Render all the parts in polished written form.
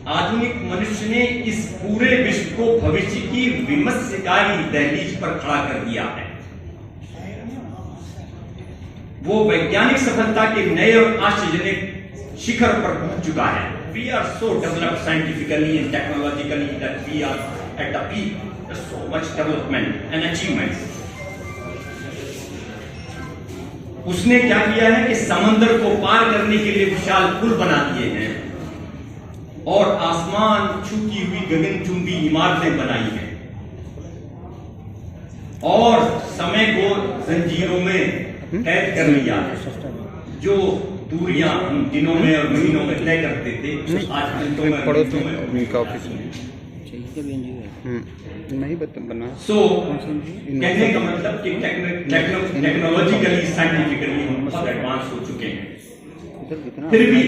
आधुनिक मनुष्य ने इस पूरे विश्व को भविष्य की विमर्शकारी दहलीज पर खड़ा कर दिया है। वो वैज्ञानिक सफलता के नए और आश्चर्यजनक शिखर पर पहुंच चुका है। We are so developed scientifically and technologically that we are at the peak. There's so much development and achievements. उसने क्या किया है कि समंदर को पार करने के लिए विशाल पुल बना दिए हैं और आसमान छूती हुई गगनचुंबी इमारतें बनाई हैं और समय को जंजीरों में कैद कर लिया है। जो दूरियां हम दिनों में और महीनों में तय करते थे आज घंटों में नहीं बना। कहने का मतलब कि टेक्नोलॉजिकली साइंटिफिकली हम बहुत एडवांस हो चुके हैं। फिर भी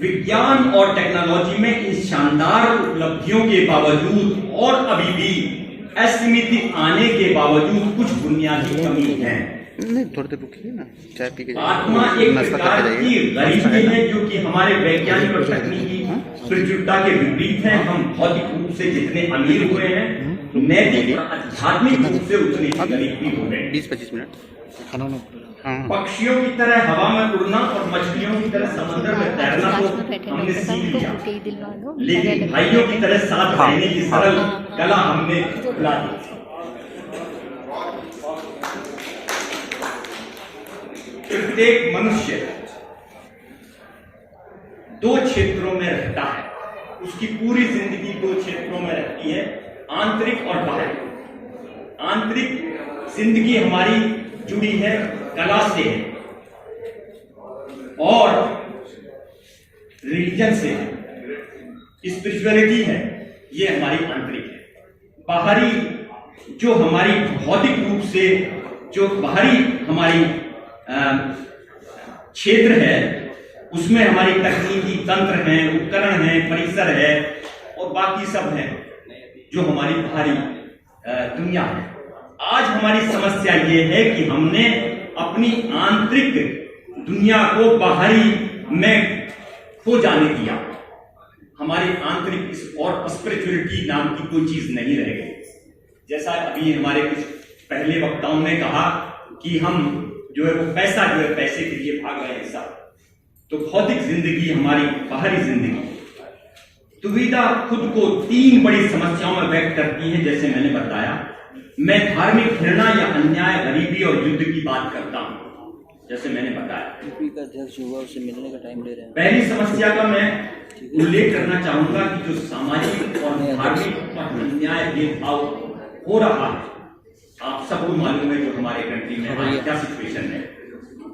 विज्ञान और टेक्नोलॉजी में इन शानदार उपलब्धियों के बावजूद और अभी भी असीमित आने के बावजूद कुछ बुनियादी कमी है। नहीं थोड़ी देर रुकिए ना, चाय पी के आत्मा एक प्रकार की गरीबी है जो कि हमारे वैज्ञानिक और तकनीकी स्पिरिचुअलिटी के विपरीत है। हम भौतिक रूप से जितने अमीर हुए हैं, नैतिक और आध्यात्मिक रूप से उतने गरीब भी हो गए। 20-25 मिनट खाना ना। पक्षियों की तरह हवा में उड़ना और मछलियों की तरह समुद्र में तैरना को हमने सीख लिया, लेकिन भाइयों की तरह साथ रहने की सरल कला हमने भुला दी। प्रत्येक मनुष्य दो क्षेत्रों में रहता है। उसकी पूरी जिंदगी दो क्षेत्रों में रहती है, आंतरिक और बाहरी। आंतरिक जिंदगी हमारी जुड़ी है कला से और रिलीजन से, स्पिरिचुअलिटी है, ये हमारी आंतरिक है। बाहरी जो हमारी भौतिक रूप से जो बाहरी हमारी क्षेत्र है, उसमें हमारी तकनीकी तंत्र हैं, उपकरण हैं, परिसर है और बाकी सब है जो हमारी बाहरी दुनिया है। आज हमारी समस्या ये है कि हमने अपनी आंतरिक दुनिया को बाहरी में खो जाने दिया। हमारी आंतरिक और स्पिरिचुअलिटी नाम की कोई चीज नहीं रह गई। जैसा अभी हमारे कुछ पहले वक्ताओं ने कहा कि हम जो है वो पैसा जो है पैसे के लिए भाग रहे हैं सब, तो भौतिक जिंदगी हमारी बाहरी जिंदगी दुविधा खुद को तीन बड़ी समस्याओं में व्यक्त करती है। जैसे मैंने बताया, मैं धार्मिक घृणा या अन्याय, गरीबी और युद्ध की बात करता हूं। जैसे मैंने बताया, अध्यक्ष हुआ उससे मिलने का टाइम ले रहे हैं। पहली समस्या का मैं उल्लेख करना चाहूंगा कि जो सामाजिक और धार्मिक और अन्याय भेदभाव हो रहा है, आप सबको मालूम है जो हमारे कंट्री में आज क्या सिचुएशन है,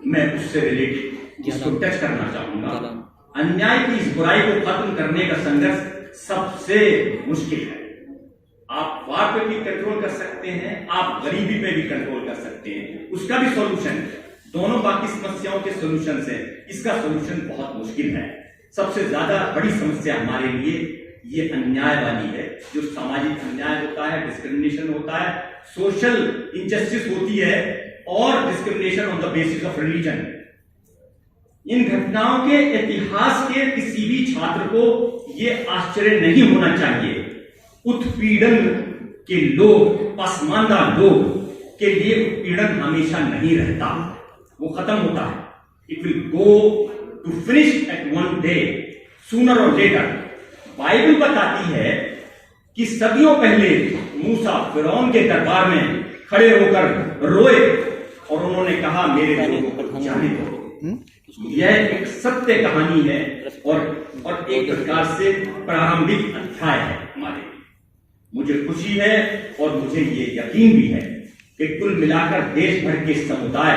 मैं उससे रिलेटेड इसको टच करना चाहूंगा। अन्याय की इस बुराई को खत्म करने का संघर्ष सबसे मुश्किल है। आप वार पे भी कंट्रोल कर सकते हैं, आप गरीबी पे भी कंट्रोल कर सकते हैं, उसका भी सॉल्यूशन है। दोनों बाकी समस्याओं के सॉल्यूशन है, इसका सॉल्यूशन बहुत मुश्किल है। सबसे ज्यादा बड़ी समस्या हमारे लिए ये अन्याय वाली है, जो सामाजिक अन्याय होता है, डिस्क्रिमिनेशन होता है, सोशल इनजस्टिस होती है और discrimination on the basis of religion. इन घटनाओं के इतिहास के किसी भी छात्र को यह आश्चर्य नहीं होना चाहिए। उत्पीड़न के लोग, पसमानदा लोग के लिए उत्पीड़न हमेशा नहीं रहता, वो खत्म होता है। It will go to finish at one day, sooner और लेटर। बाइबल बताती है कि सदियों पहले मूसा फिरौन के दरबार में खड़े होकर रोए और उन्होंने कहा, मेरे लोगों को जाने दो। यह एक सत्य कहानी है और एक प्रकार से प्रारंभिक अध्याय है हमारे। मुझे खुशी है और मुझे ये यकीन भी है कि कुल मिलाकर देश भर के समुदाय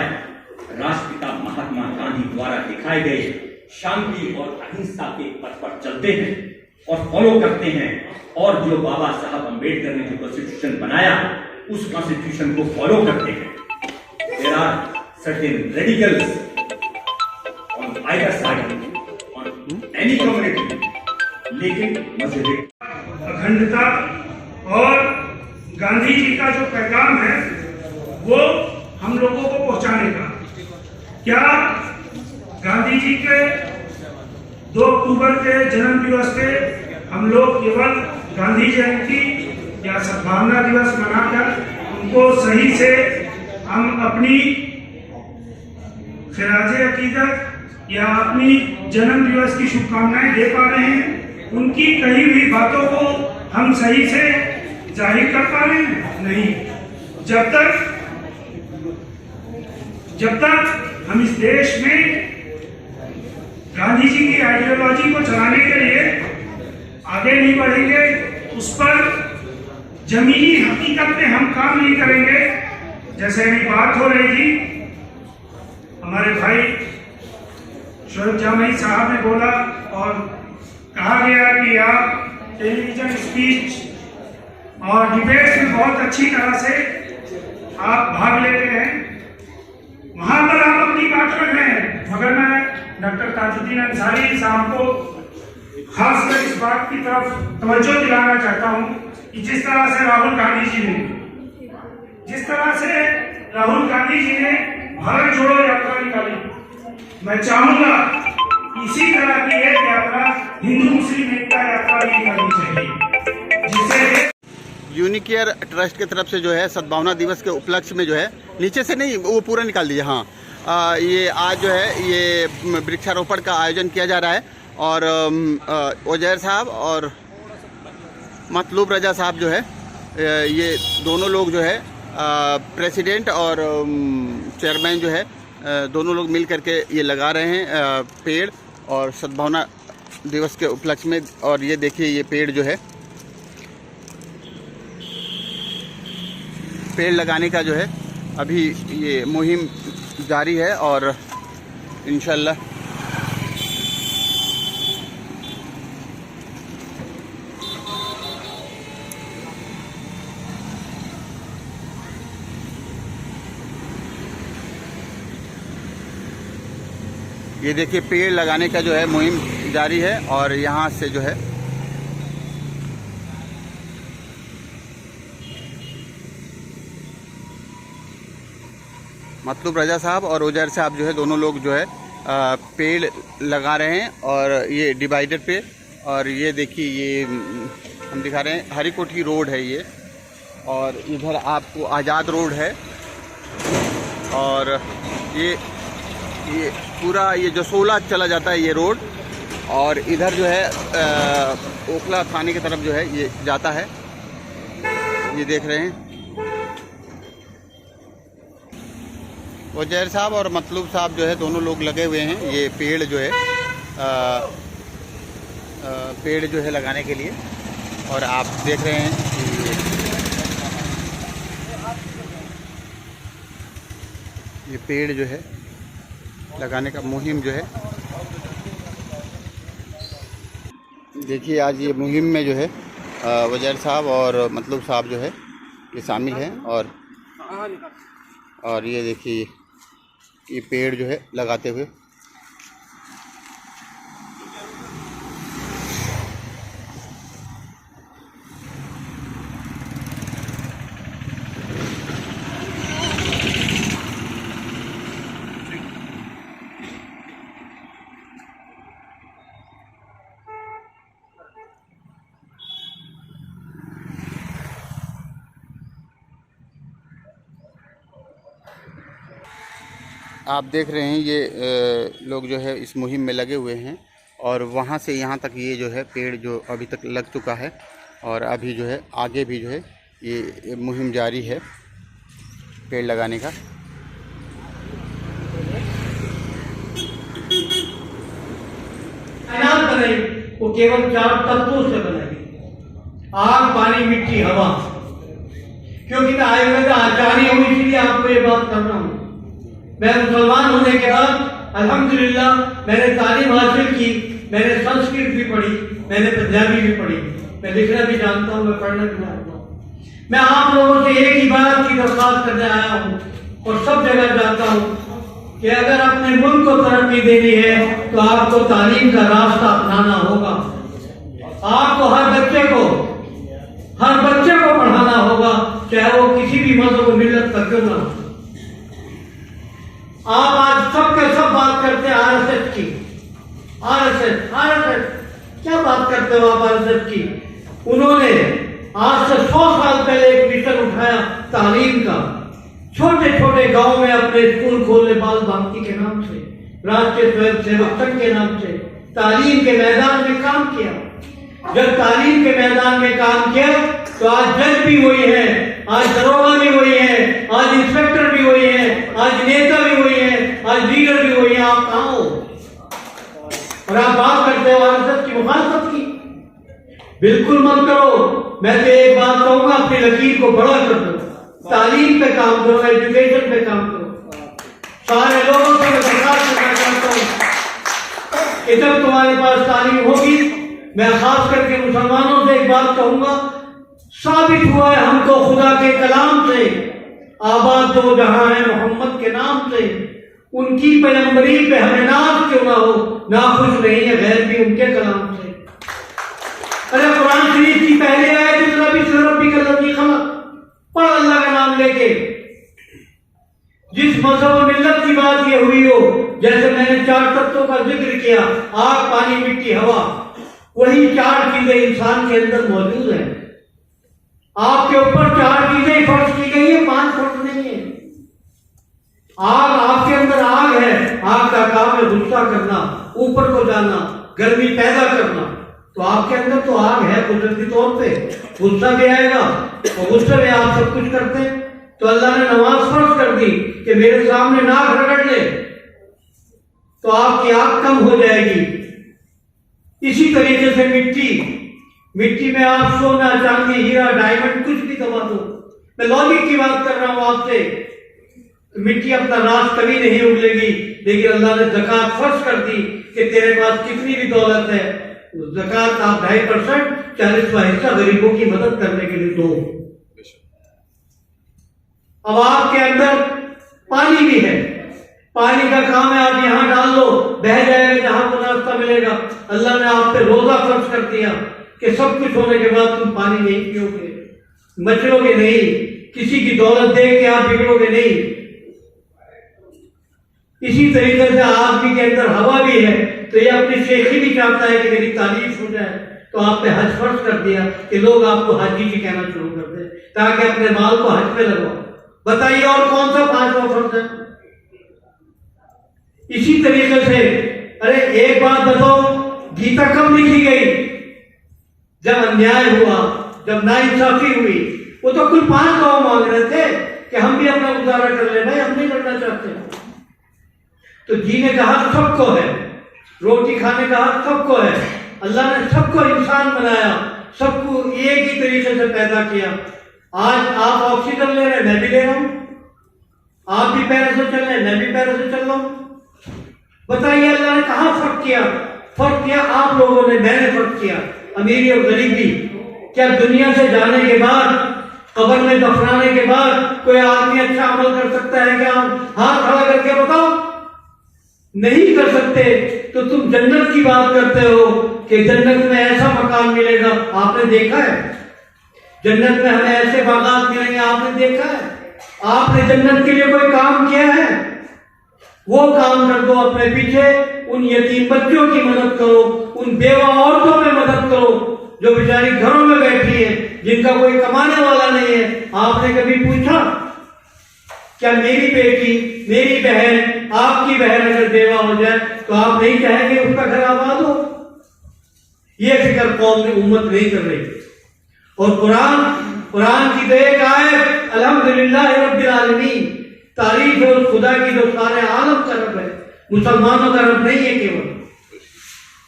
राष्ट्रपिता महात्मा गांधी द्वारा दिखाए गए शांति और अहिंसा के पथ पर चलते हैं और फॉलो करते हैं, और जो बाबा साहब अंबेडकर ने जो कॉन्स्टिट्यूशन बनाया उस कॉन्स्टिट्यूशन को फॉलो करते हैं। There are certain radicals on either side, on any community, लेकिन मजहबी अखंडता और गांधी जी का जो पैगाम है वो हम लोगों को पहुंचाने का। क्या गांधी जी के 2 अक्टूबर के जन्म दिवस पे हम लोग केवल गांधी जयंती या सद्भावना दिवस मनाकर उनको सही से हम अपनी खिराज अकीदत या अपनी जन्म दिवस की शुभकामनाएं दे पा रहे हैं। उनकी कही हुई बातों को हम सही से जाहिर कर पा रहे हैं? नहीं। जब तक हम इस देश में गांधी जी की आइडियोलॉजी को चलाने के लिए आगे नहीं बढ़ेंगे, उस पर जमीनी हकीकत में हम काम नहीं करेंगे। जैसे अभी बात हो रही थी, हमारे भाई शोएब जामई साहब ने बोला और कहा गया कि आप टेलीविजन स्पीच और डिबेट्स में बहुत अच्छी तरह से आप भाग लेते हैं, वहां पर आप अपनी बात रख रहे हैं। मगर मैं डॉक्टर ताजुद्दीन अंसारी साहब को खासकर इस बात की तरफ तवज्जो दिलाना चाहता हूं कि जिस तरह से राहुल गांधी जी ने भारत जोड़ो यात्रा निकाली, मैं चाहूंगा इसी तरह की एक यात्रा हिंदू मुस्लिम एकता यात्रा भी निकालनी चाहिए, जिससे यूनिकेयर ट्रस्ट की तरफ से जो है सद्भावना दिवस के उपलक्ष्य में जो है, नीचे से नहीं वो पूरा निकाल दीजिए। हाँ, ये आज जो है ये वृक्षारोपण का आयोजन किया जा रहा है और उजैर साहब और मतलूब रजा साहब जो है ये दोनों लोग जो है प्रेसिडेंट और चेयरमैन जो है दोनों लोग मिल करके ये लगा रहे हैं पेड़ और सद्भावना दिवस के उपलक्ष्य में। और ये देखिए ये पेड़ जो है, पेड़ लगाने का जो है अभी ये मुहिम जारी है और इंशाल्लाह ये देखिए पेड़ लगाने का जो है मुहिम जारी है। और यहाँ से जो है मतलूब रजा साहब और उजैर साहब जो है दोनों लोग जो है पेड़ लगा रहे हैं और ये डिवाइडर पे। और ये देखिए ये हम दिखा रहे हैं हरी कोठी रोड है ये, और इधर आपको आज़ाद रोड है और ये पूरा ये जसोला चला जाता है ये रोड। और इधर जो है ओखला थाने की तरफ जो है ये जाता है, ये देख रहे हैं। उजैर साहब और मतलूब साहब जो है दोनों लोग लगे हुए हैं ये पेड़ जो है पेड़ जो है लगाने के लिए। और आप देख रहे हैं कि ये पेड़ जो है लगाने का मुहिम जो है, देखिए आज ये मुहिम में जो है उजैर साहब और मतलूब साहब जो है ये शामिल हैं। और ये देखिए ये पेड़ जो है लगाते हुए। आप देख रहे हैं ये लोग जो है इस मुहिम में लगे हुए हैं और वहाँ से यहाँ तक ये जो है पेड़ जो अभी तक लग चुका है और अभी जो है आगे भी जो है ये मुहिम जारी है पेड़ लगाने का। कायनात बनाई वो केवल 4 तत्वों से बनाई, आग, पानी, मिट्टी, हवा। क्योंकि मैं आयुर्वेद का आचार्य हूँ इसलिए आपको ये बात कर रहा हूँ। मैं मुसलमान होने के बाद अल्हम्दुलिल्लाह मैंने तालीम हासिल की, मैंने संस्कृत भी पढ़ी, मैंने पंजाबी भी पढ़ी, मैं लिखना भी जानता हूँ, मैं पढ़ना भी जानता हूँ। मैं आप लोगों से एक ही बात की दरख्वास्त करने आया हूँ और सब जगह जाता हूँ कि अगर अपने मुल्क को तरक्की देनी है तो आपको तालीम का रास्ता अपनाना होगा। आपको हर बच्चे को पढ़ाना होगा, चाहे वो किसी भी मज़हब मिल्लत का क्यों ना हो। आप आज सब के सब बात करते हैं आरएसएस की, आरएसएस क्या बात करते हो आप आरएसएस की? उन्होंने आज से 100 साल पहले एक मिशन उठाया तालीम का। छोटे छोटे गांव में अपने स्कूल खोले बाल भांति के नाम से, राष्ट्रीय स्वयं सेवक संघ के नाम से तालीम के मैदान में काम किया। जब तालीम के मैदान में काम किया तो आज जज भी वही है, आज दरोगा भी वही है, आज इंस्पेक्टर भी वही है, आज नेता भी वही है, आज लीडर भी वही है। आप कहाँ हो? और आप बात करते हो आरएसएस की मुखालफत की? बिल्कुल मत करो। मैं तो एक बात कहूंगा, अपनी लकीर को बड़ा कर दो, तालीम पे काम करो, एजुकेशन पे काम करो। सारे लोगों से मैं दरखास्त करना चाहता हूँ कि जब तुम्हारे पास तालीम होगी, मैं खास करके मुसलमानों से एक बात कहूंगा, साबित हुआ है हमको खुदा के कलाम से, आबाद दो जहां है मोहम्मद के नाम से, उनकी पैगंबरी पे हमें नाज क्यों ना हो, नाखुश नहीं है गैर भी उनके कलाम से। अरे कुरान शरीफ की पहले आए तो रबी रबी का लफ्ज़ खलक पढ़ अल्लाह का नाम लेके। जिस मजहब और मिल्लत की बात ये हुई हो, जैसे मैंने 4 तत्वों का जिक्र किया, आग पानी मिट्टी हवा, वही 4 चीजें इंसान के अंदर मौजूद है। आपके ऊपर 4 चीजें फर्ज की गई है, 5 फर्ज नहीं है। आग, आपके अंदर आग है, आग का काम है गुस्सा करना, ऊपर को जाना, गर्मी पैदा करना। तो आपके अंदर तो आग है कुदरती तौर पे, गुस्सा भी आएगा और गुस्से में आप सब कुछ करते हैं। तो अल्लाह ने नमाज फर्ज कर दी कि मेरे सामने नाक रगड़ ले तो आपकी आग कम हो जाएगी। इसी तरीके से मिट्टी में आप सोना चांदी हीरा डायमंड कुछ भी दबा दो। मैं लॉजिक की बात कर रहा हूं आपसे। मिट्टी अपना राज कभी नहीं उगलेगी, लेकिन अल्लाह ने ज़कात फर्ज कर दी कि तेरे पास कितनी भी दौलत है, ज़कात आप 2.5% 40वां हिस्सा गरीबों की मदद करने के लिए दो। अब आपके अंदर पानी भी है, पानी का काम है आप यहां डाल लो, बह जाएगा जहां को रास्ता मिलेगा। अल्लाह ने आप पे रोजा फर्ज कर दिया कि सब कुछ होने के बाद तुम पानी नहीं पियोगे, मचलोगे नहीं, किसी की दौलत देख के आप बिगड़ोगे नहीं। इसी तरीके से आदमी के अंदर हवा भी है, तो ये अपनी शेखी भी चाहता है कि मेरी तारीफ हो जाए, तो आप पे हज फर्ज कर दिया कि लोग आपको हाजी जी कहना शुरू कर दे ताकि अपने माल को हज पे लगवाओ। बताइए और कौन सा 5वां फर्ज है? इसी तरीके से अरे एक बात बताओ, गीता कब लिखी गई? जब अन्याय हुआ, जब नाइंसाफी हुई। वो तो कुल 5 गाँव मांग रहे थे कि हम भी अपना गुजारा कर ले, भाई हम नहीं करना चाहते। तो जीने का हक सबको है, रोटी खाने का हक सबको है। अल्लाह ने सबको इंसान बनाया, सबको एक ही तरीके से पैदा किया। आज आप ऑक्सीजन ले रहे हैं, मैं भी ले रहा हूं, आप भी पैरों से चल रहे हैं, मैं भी पैरों से चल रहा हूं। बताइए अल्लाह ने कहां फर्क किया? फर्क किया आप लोगों ने, मैंने फर्क किया, अमीरी और गरीबी। क्या दुनिया से जाने के बाद, कब्र में दफनाने के बाद कोई आदमी अच्छा अमल कर सकता है क्या? हाथ खड़ा करके बताओ, नहीं कर सकते। तो तुम जन्नत की बात करते हो कि जन्नत में ऐसा मकान मिलेगा, आपने देखा है? जन्नत में हमें ऐसे बागात मिलेंगे, आपने देखा है? आपने जन्नत के लिए कोई काम किया है? वो काम कर दो अपने पीछे। उन यतीम बच्चों की मदद करो, उन बेवा औरतों में मदद करो जो बेचारी घरों में बैठी है, जिनका कोई कमाने वाला नहीं है। आपने कभी पूछा क्या मेरी बेटी, मेरी बहन, आपकी बहन अगर बेवा हो जाए तो आप नहीं चाहेंगे उसका घर आबाद हो? ये फिक्र कौम ने, उम्मत नहीं कर रही। और कुरान की तो एक आयत, अल्हम्दुलिल्लाह रब्बिल आलमीन, तारीफ है उस खुदा की जो सारे आलम का रब है, मुसलमानों का रब नहीं है केवल।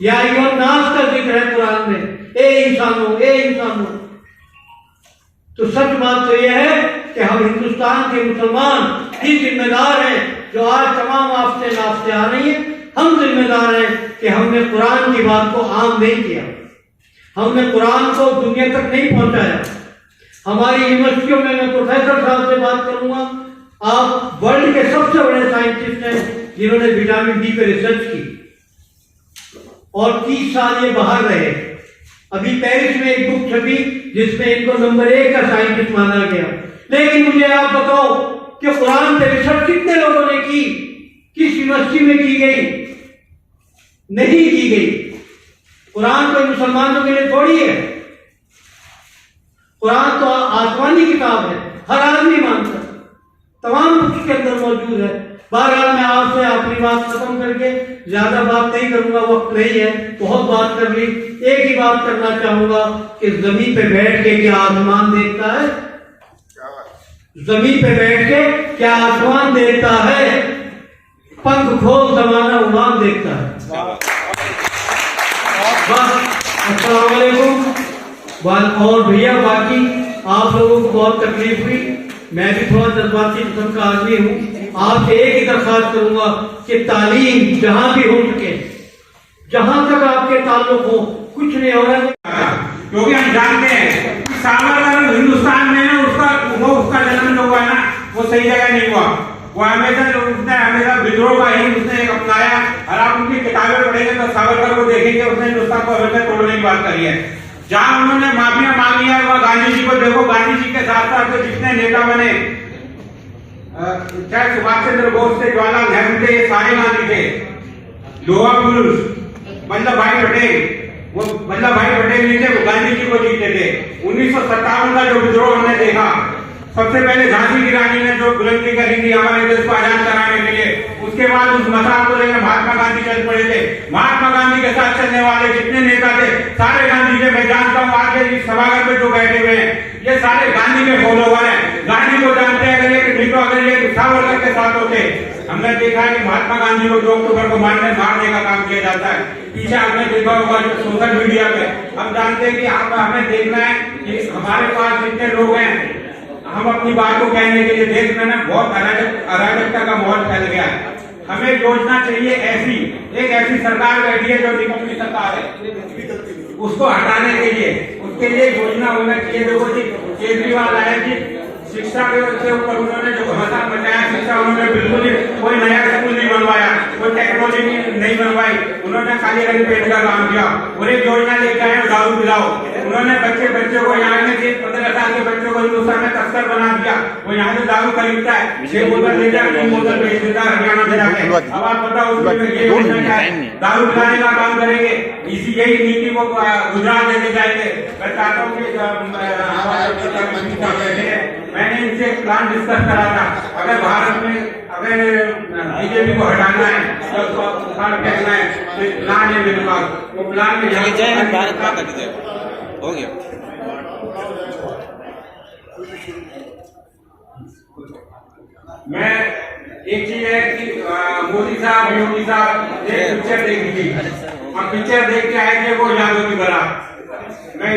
या अय्युहन नास का जिक्र है कुरान में, ए इंसानों, ए इंसानों। तो सच बात तो यह है कि हम हिंदुस्तान के मुसलमान ही जिम्मेदार हैं। जो आज तमाम आफतें नाफतें आ रही हैं, हम जिम्मेदार हैं कि हमने कुरान की बात को आम नहीं किया, हमने कुरान को दुनिया तक नहीं पहुंचाया। हमारी यूनिवर्सिटियों में, मैं प्रोफेसर साहब से बात करूंगा, आप वर्ल्ड के सबसे बड़े साइंटिस्ट हैं जिन्होंने विटामिन डी पे रिसर्च की और 30 साल ये बाहर रहे। अभी पेरिस में एक बुक छपी जिसमें इनको नंबर 1 का साइंटिस्ट माना गया। लेकिन मुझे आप बताओ कि कुरान पे रिसर्च कितने लोगों ने की, किस यूनिवर्सिटी में की गई? नहीं की गई। कुरान कोई मुसलमानों के लिए थोड़ी है, कुरान तो आसमानी किताब है, हर आदमी मानता है, तमाम कुछ के अंदर मौजूद है। बहरहाल मैं आपसे अपनी बात खत्म करके ज्यादा बात नहीं करूंगा, वक्त नहीं है, बहुत बात कर ली। एक ही बात करना चाहूंगा कि जमीन पे बैठ के क्या आसमान देखता है? जमीन पे बैठ के क्या आसमान देखता है? पंख खोल जमाना उमान देखता है। बस, अस्सलाम वालेकुम। और भैया बाकी आप लोगों को बहुत तकलीफ हुई, मैं भी थोड़ा जज्बाती किस्म का आदमी हूँ। आपसे एक ही दरख्वास्त करूंगा कि तालीम जहां भी हो सके, जहां तक आपके ताल्लुक हो, कुछ नहीं हो रहा है, क्योंकि हम जानते हैं कि सावरकर हिंदुस्तान में ना उसका जन्म जो हुआ है ना, वो सही जगह नहीं हुआ। वो हमेशा विद्रोह का ही उसने एक अपनाया। और आप उनकी किताबें पढ़ेंगे तो सावरकर को देखेंगे, उसने हिंदुस्तान को हमेशा तोड़ने की बात करी है। जहां उन्होंने माफिया मांगी है वह गांधी जी को देखो, गांधी जी के साथ साथ जितने नेता बने, चाहे सुभाष चंद्र बोस थे, जवाहरलाल नेहरू थे, ये सारे गांधी थे। लोहा पुरुष वल्लभ भाई पटेल, वो वल्लभ भाई पटेल नहीं थे, वो गांधी जी को जीते थे। 1957 का जो विद्रोह हमने देखा, सबसे पहले झांसी की रानी ने जो बुलंदी करी थी हमारे देश को आजाद कराने के लिए, उसके बाद उस मसाल को लेकर महात्मा गांधी चल पड़े थे। महात्मा गांधी के साथ चलने वाले जितने नेता थे सारे गांधी के, मैं जानता हूँ आज इस सभागार में जो बैठे हुए हैं ये सारे गांधी के फॉलोवर हैं, गांधी को जानते हैं। अगर ये सावरकर के साथ होते, हमने देखा है कि महात्मा गांधी को 2 अक्टूबर को मारने का काम किया जाता है। पीछे आपने देखा होगा सोशल मीडिया पे, हम जानते हैं कि हमें देखना है कि हमारे पास जितने लोग हैं, हम अपनी बात को कहने के लिए देश में ना बहुत अराजकता का माहौल फैल गया है। हमें योजना चाहिए ऐसी, एक ऐसी सरकार बैठी है जो निकम्मी सरकार है, उसको हटाने के लिए, उसके लिए योजना होना चाहिए। देखो जी, केजरीवाल आए जी, शिक्षा के ऊपर उन्होंने जो घमासान मचाया, शिक्षा उन्होंने बिल्कुल ही कोई नया स्कूल नहीं बनवाया, कोई टेक्नोलॉजी नहीं बनवाई, उन्होंने खाली रंग पेट का काम किया। और एक योजना लेके आए दारू पिलाओ, उन्होंने बच्चे को यहाँ से 15 साल के बच्चों को हिंदुस्तान में तस्कर बना दिया। वो यहाँ से दारू खरीदता है, 6 बोतल ले जाकर 3 बोतल बेच देता है हरियाणा में जाके। अब आप बताओ उसमें ये योजना क्या है? दारू पिलाने का काम करेंगे, इसी यही नीति को गुजरात लेके जाएंगे। मैं चाहता हूँ कि मैंने इनसे एक प्लान डिस्कस करा था, अगर भारत में अगर बीजेपी को हटाना है तो कहना है तो प्लान है मेरे पास, वो प्लान में हो गया। मैं एक चीज है कि मोदी साहब योगी साहब एक पिक्चर देख ली, और पिक्चर देख के आएंगे वो यादों की बारात। मैं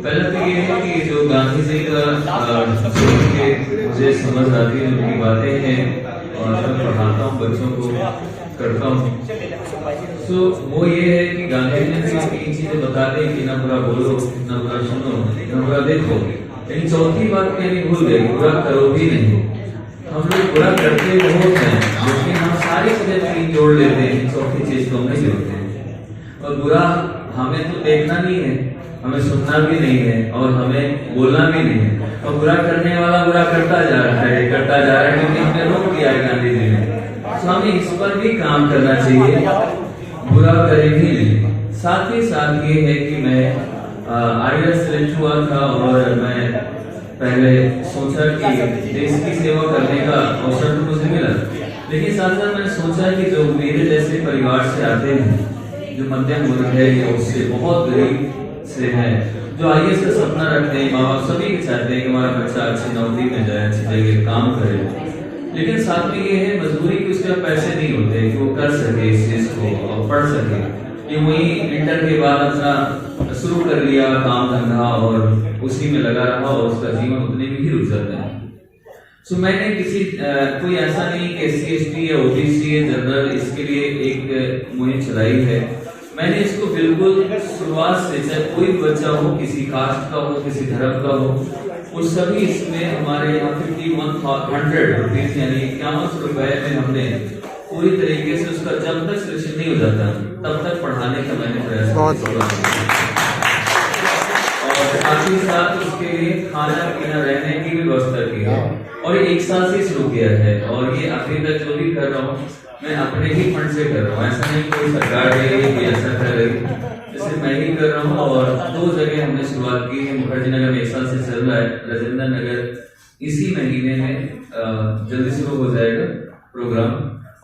पहले तो ये है कि जो गांधी जी का मुझे समझ आती है, उनकी बातें हैं और मैं पढ़ाता हूँ बच्चों को, करता हूँ। तो वो ये है कि गांधी जी ने सिर्फ 3 चीजें बता दी कि ना बुरा बोलो, ना बुरा सुनो, ना बुरा देखो, लेकिन चौथी बात कहनी भूल गए, बुरा करो भी नहीं। हम लोग बुरा करते बहुत हैं, लेकिन हम सारी चीजें 3 जोड़ लेते हैं, चौथी चीज को हम नहीं जोड़ते। और बुरा हमें तो देखना नहीं है, हमें सुनना भी नहीं है और हमें बोलना भी नहीं है। और बुरा करने वाला बुरा करता जा रहा है, क्योंकि हमने रोक दिया है गांधी जी ने। तो हमें इस पर भी काम करना चाहिए, बुरा करें भी नहीं। साथ ही साथ ये है कि मैं IAS सेलेक्ट हुआ था और मैं पहले सोचा कि देश की सेवा करने का अवसर तो मुझे मिला, लेकिन साथ साथ मैंने सोचा कि जो मेरे जैसे परिवार से आते हैं, जो मध्यम वर्ग है या उससे बहुत गरीब से है, जो IAS का सपना रखते हैं, माँ बाप सभी चाहते हैं कि हमारा बच्चा अच्छी नौकरी में जाए, अच्छी जगह काम करे, लेकिन साथ में ये है मजबूरी कि उसके पास पैसे नहीं होते कि वो कर सके इस चीज को और पढ़ सके। ये वही इंटर के बाद अपना शुरू कर लिया काम धंधा और उसी में लगा रहा और उसका जीवन उतने में ही रुक जाता है। सो मैंने किसी कोई ऐसा नहीं कि SC ST या OBC या जनरल, इसके लिए एक मुहिम चलाई है। मैंने इसको बिल्कुल शुरुआत से, चाहे कोई बच्चा हो, किसी कास्ट का हो, किसी धर्म का हो, वो सभी इसमें हमारे यहाँ 5100 रुपीज यानी 5100 रुपए में हमने पूरी तरीके से उसका जब तक सिलेक्शन नहीं हो जाता तब तक पढ़ाने का मैंने प्रयास किया। और साथ ही साथ उसके लिए खाना पीना रहने की भी व्यवस्था की है और 1 साल से शुरू किया है और ये आखिर तक जो भी कर रहा हूँ मैं अपने ही फंड से कर रहा हूँ, ऐसा नहीं कोई सरकार दे रही कोई ऐसा कर रही, जैसे मैं ही कर रहा हूँ। और 2 जगह हमने शुरुआत की है, मुखर्जी नगर में 1 साल से चल रहा है, राजेंद्र नगर इसी महीने में जल्दी शुरू हो जाएगा प्रोग्राम,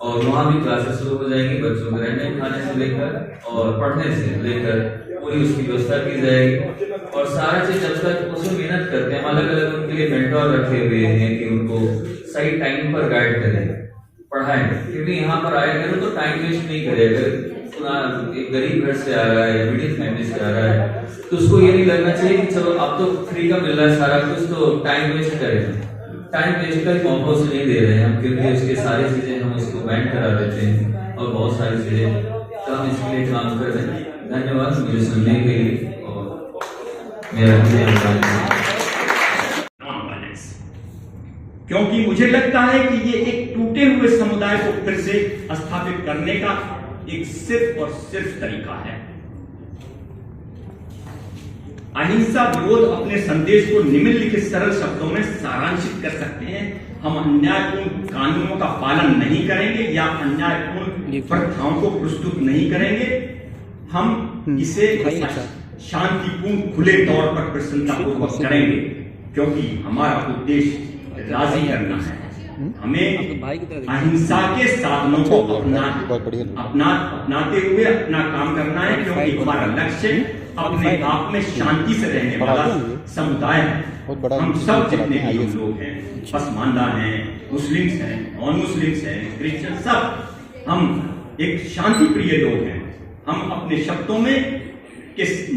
और वहाँ भी क्लासेस शुरू हो जाएंगी, बच्चों को रहने खाने से लेकर और पढ़ने से लेकर पूरी उसकी व्यवस्था की जाएगी। और सारा चीज जब तक उसमें मेहनत करते हैं, अलग अलग उनके लिए मेंटोर रखे हुए हैं कि उनको सही टाइम पर गाइड करें, पढ़ाएं, क्योंकि यहाँ पर आए अगर तो टाइम वेस्ट नहीं करेगा। एक गरीब घर से आ रहा है या मिडिल फैमिली से आ रहा है तो उसको ये नहीं लगना चाहिए कि चलो अब तो फ्री का मिल रहा है सारा कुछ तो टाइम वेस्ट करेगा। टाइम वेस्ट का मौका उसे नहीं दे रहे हैं हम, क्योंकि उसके सारी चीजें हम उसको बैंड करा देते हैं और बहुत सारी चीजें तो हम इसके लिए काम कर रहे हैं। धन्यवाद मुझे सुनने के लिए और मेरा क्योंकि मुझे लगता है कि ये एक टूटे हुए समुदाय को फिर से स्थापित करने का एक सिर्फ और सिर्फ तरीका है। अहिंसा विरोध अपने संदेश को निम्नलिखित सरल शब्दों में सारांशित कर सकते हैं। हम अन्यायपूर्ण कानूनों का पालन नहीं करेंगे या अन्यायपूर्ण प्रथाओं को प्रस्तुत नहीं करेंगे। हम इसे शांतिपूर्ण खुले तौर पर प्रसन्नतापूर्वक करेंगे, क्योंकि हमारा उद्देश्य राजी करना है। हमें अहिंसा के साधनों को अपनाते हुए अपना काम करना है, क्योंकि हमारा लक्ष्य अपने आप में शांति से रहने वाला समुदाय है। हम सब जितने भी लोग हैं, पसमानदा हैं, मुस्लिम्स हैं, नॉन मुस्लिम्स हैं, क्रिश्चियन, सब हम एक शांति प्रिय लोग हैं। हम अपने शब्दों में